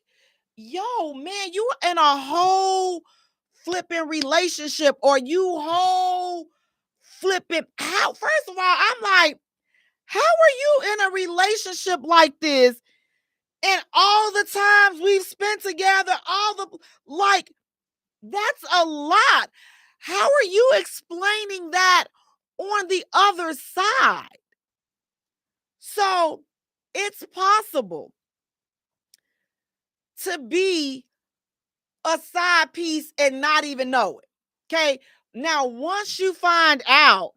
yo, man, you in a whole flipping relationship, or you whole flipping out. First of all, I'm like, how are you in a relationship like this? And all the times we've spent together, like, that's a lot. How are you explaining that on the other side? So it's possible to be a side piece and not even know it. Okay. Now, once you find out,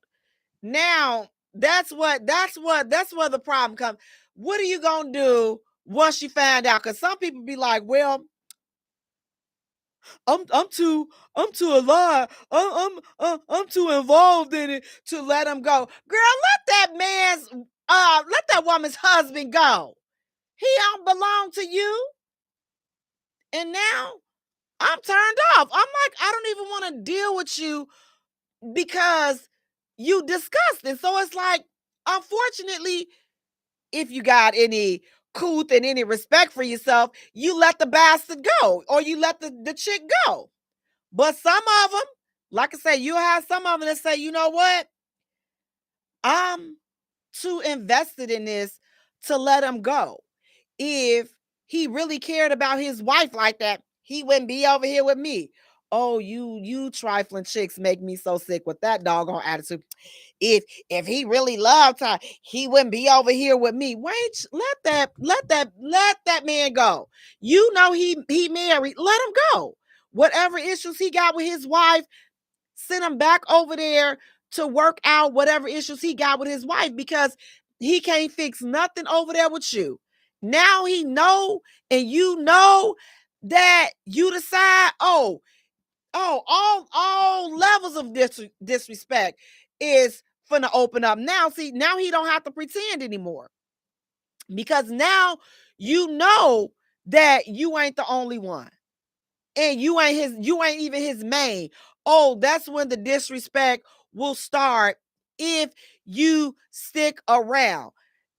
now that's where the problem comes. what are you gonna do once you find out? Because some people be like, well, I'm too alive. I'm too involved in it to let him go. Girl, let that woman's husband go. He don't belong to you. And now I'm turned off. I'm like, I don't even want to deal with you because you disgusting. So it's like, unfortunately, if you got any couth and any respect for yourself, you let the bastard go or you let the chick go. But some of them, like I say, you have some of them that say, you know what? I'm too invested in this to let him go. If he really cared about his wife like that, he wouldn't be over here with me. Oh, you trifling chicks make me so sick with that doggone attitude. If he really loved her, he wouldn't be over here with me. Wait, let that man go. You know he married. Let him go. Whatever issues he got with his wife, send him back over there to work out whatever issues he got with his wife because he can't fix nothing over there with you. Now he know and you know that you decide, all levels of disrespect is finna open up. Now, see, now he don't have to pretend anymore because now you know that you ain't the only one and you ain't even his main. Oh, that's when the disrespect will start if you stick around.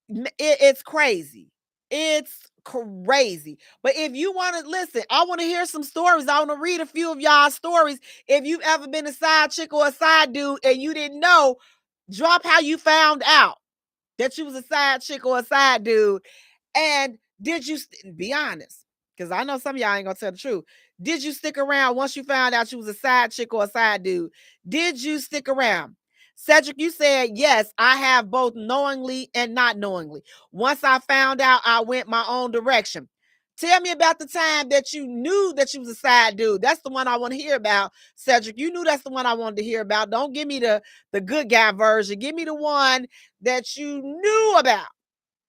It's crazy. It's crazy. But if you want to listen, I want to hear some stories. I want to read a few of y'all stories. If you've ever been a side chick or a side dude and you didn't know, drop how you found out that you was a side chick or a side dude. And did you be honest? Because I know some of y'all ain't gonna tell the truth. Did you stick around once you found out you was a side chick or a side dude? Did you stick around? Cedric, you said, yes, I have both knowingly and not knowingly. Once I found out, I went my own direction. Tell me about the time that you knew that you was a side dude. That's the one I want to hear about, Cedric. You knew that's the one I wanted to hear about. Don't give me the good guy version. Give me the one that you knew about.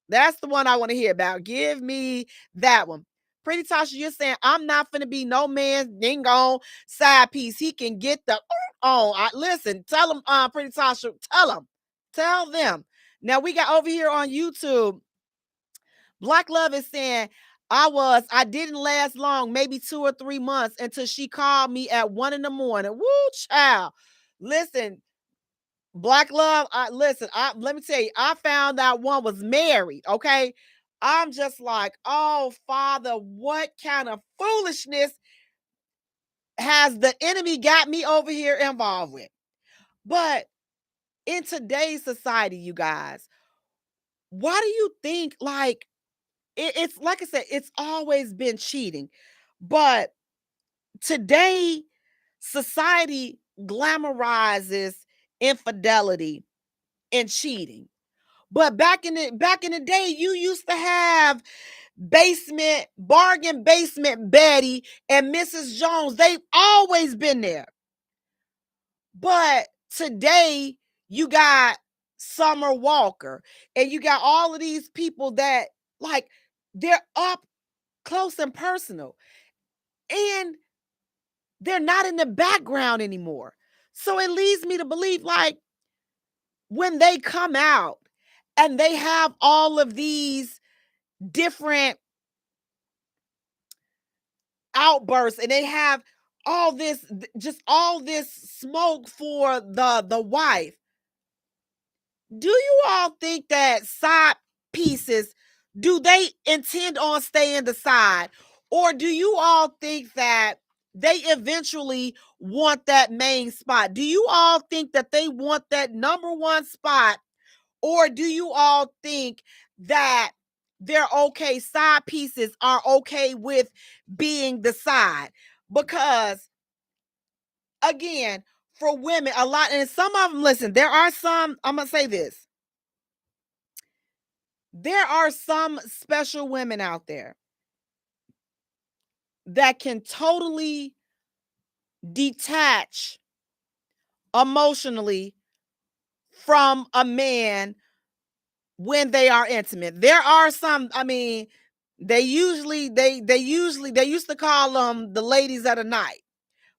That's the one I want to hear about. Give me that one. Pretty Tasha, you're saying, I'm not finna be no man's ding-dong side piece. He can get the on. Listen, tell him, Pretty Tasha, tell them. Now we got over here on YouTube. Black Love is saying, I didn't last long, maybe 2 or 3 months until she called me at 1 a.m. Woo, child. Listen, Black Love, let me tell you, I found out one was married, okay? I'm just like, oh, Father, what kind of foolishness has the enemy got me over here involved with? But in today's society, you guys, why do you think, like, it's like I said, it's always been cheating. But today, society glamorizes infidelity and cheating. But back in the day, you used to have bargain basement Betty and Mrs. Jones. They've always been there. But today, you got Summer Walker and you got all of these people that, like, they're up close and personal. And they're not in the background anymore. So it leads me to believe, like, when they come out and they have all of these different outbursts and they have all this smoke for the wife, do you all think that side pieces, do they intend on staying the side, or do you all think that they eventually want that main spot? Do you all think that they want that number one spot, or do you all think that they're okay, side pieces are okay with being the side? Because again, for women, a lot, and some of them, listen, there are some, I'm gonna say this, there are some special women out there that can totally detach emotionally from a man when they are intimate. There are some, I mean, they used to call them the ladies of the night.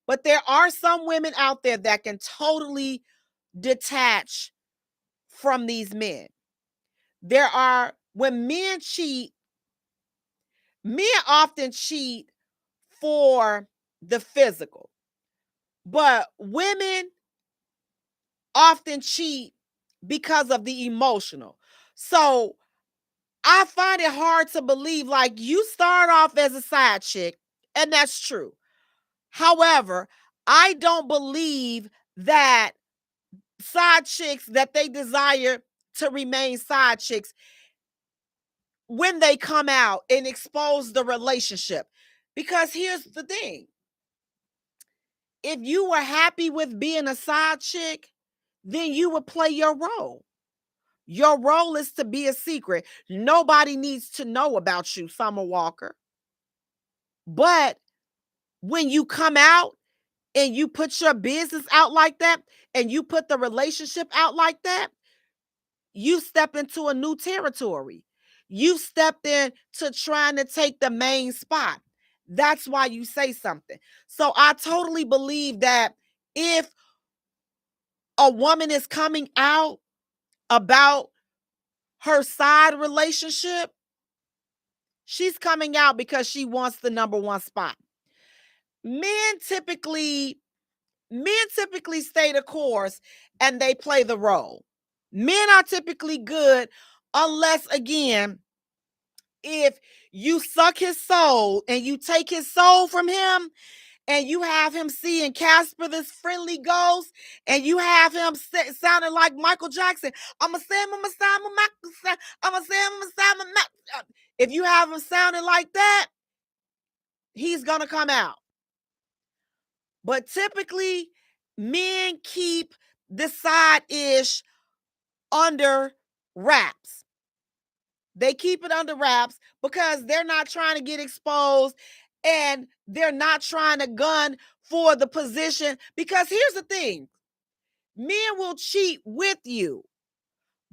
But there are some women out there that can totally detach from these men. When men cheat, men often cheat for the physical, but women often cheat because of the emotional. So I find it hard to believe, like, you start off as a side chick, and that's true. However, I don't believe that side chicks, that they desire to remain side chicks when they come out and expose the relationship. Because here's the thing. If you were happy with being a side chick, then you would play your role. Your role is to be a secret. Nobody needs to know about you, Summer Walker. But when you come out and you put your business out like that, and you put the relationship out like that, you step into a new territory. You stepped into trying to take the main spot. That's why you say something. So I totally believe that if a woman is coming out about her side relationship, she's coming out because she wants the number one spot. Men typically stay the course and they play the role. Men are typically good unless, again, if you suck his soul and you take his soul from him, and you have him seeing Casper, this friendly ghost, and you have him sounding like Michael Jackson. If you have him sounding like that, he's going to come out. But typically, men keep the side-ish under wraps. They keep it under wraps because they're not trying to get exposed, and they're not trying to gun for the position. Because here's the thing. Men will cheat with you,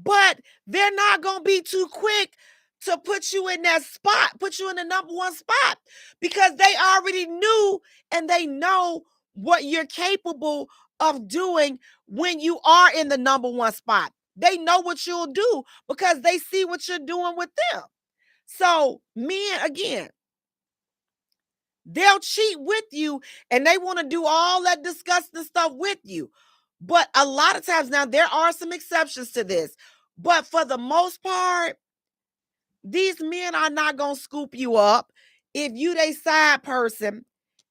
but they're not going to be too quick to put you in that spot, put you in the number one spot, because they already knew and they know what you're capable of doing when you are in the number one spot. They know what you'll do because they see what you're doing with them. So men, again, they'll cheat with you and they want to do all that disgusting stuff with you. But a lot of times, now there are some exceptions to this, but for the most part, these men are not going to scoop you up if you they side person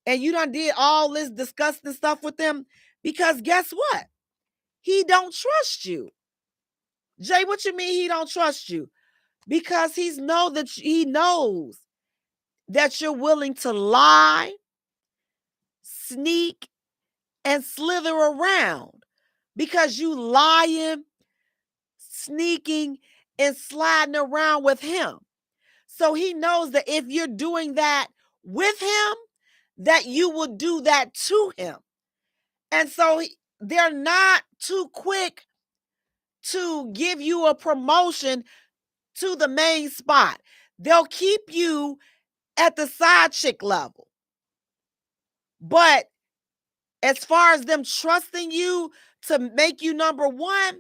and you done did all this disgusting stuff with them, because guess what? He don't trust you. Jay, what you mean he don't trust you? Because he knows that you're willing to lie, sneak, and slither around, because you lying, sneaking, and sliding around with him. So he knows that if you're doing that with him, that you will do that to him. And so they're not too quick to give you a promotion to the main spot. They'll keep you at the side chick level. But as far as them trusting you to make you number one,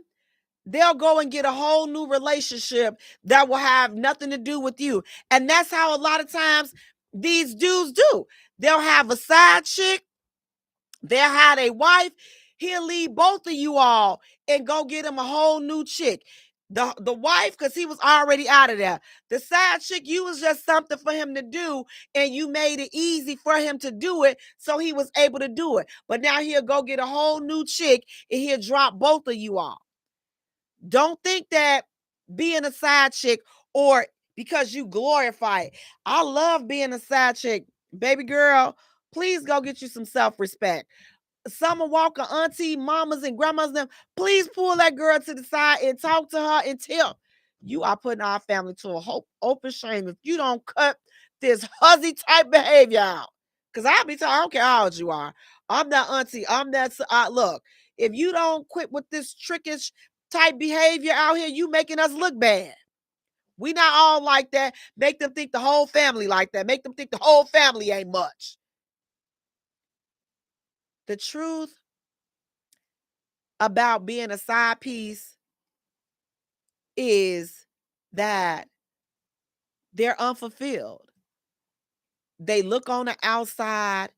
they'll go and get a whole new relationship that will have nothing to do with you. And that's how a lot of times these dudes do. They'll have a side chick, they'll have a wife, he'll leave both of you all and go get him a whole new chick. The wife, because he was already out of there. The side chick, you was just something for him to do, and you made it easy for him to do it, so he was able to do it. But now he'll go get a whole new chick, and he'll drop both of you all. Don't think that being a side chick, or because you glorify it. I love being a side chick. Baby girl, please go get you some self-respect. Summer Walker, auntie, mamas, and grandmas, them, please pull that girl to the side and talk to her and tell, you are putting our family to a open shame if you don't cut this huzzy type behavior out. Because I'll be telling, I don't care how old you are. I'm that auntie. I'm that, look, if you don't quit with this trickish type behavior out here, you making us look bad. We not all like that. Make them think the whole family like that. Make them think the whole family ain't much. The truth about being a side piece is that they're unfulfilled. They look on the outside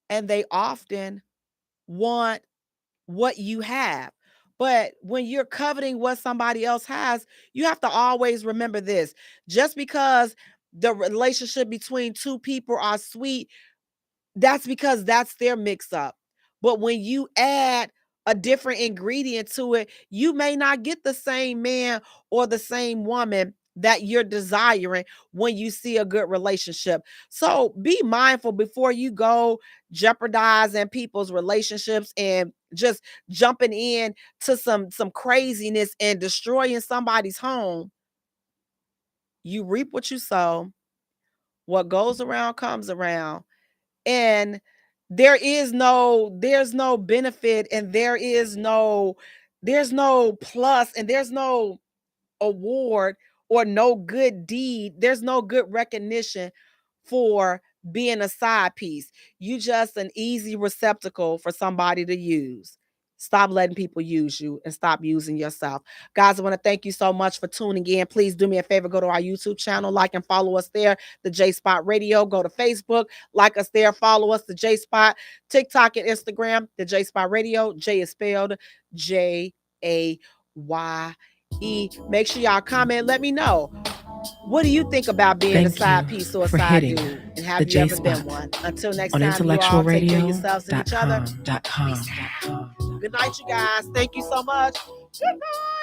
and they often want what you have. But when you're coveting what somebody else has, you have to always remember this. Just because the relationship between two people are sweet, that's because that's their mix up. But when you add a different ingredient to it, you may not get the same man or the same woman that you're desiring when you see a good relationship. So be mindful before you go jeopardizing people's relationships and just jumping in to some craziness and destroying somebody's home. You reap what you sow. What goes around comes around. And there's no benefit, and there's no plus, and there's no award or no good deed. There's no good recognition for being a side piece. You just an easy receptacle for somebody to use. Stop letting people use you and stop using yourself. Guys, I want to thank you so much for tuning in. Please do me a favor, go to our YouTube channel, like and follow us there, the Jaye Spot Radio. Go to Facebook, like us there, follow us, the Jaye Spot, TikTok and Instagram, the Jaye Spot Radio. Jay is spelled Jaye. Make sure y'all comment. Let me know. What do you think about being a side piece or a side dude? And have you ever been one? Until next time, you all take care of yourselves and each other. Good night, you guys. Thank you so much. Good night.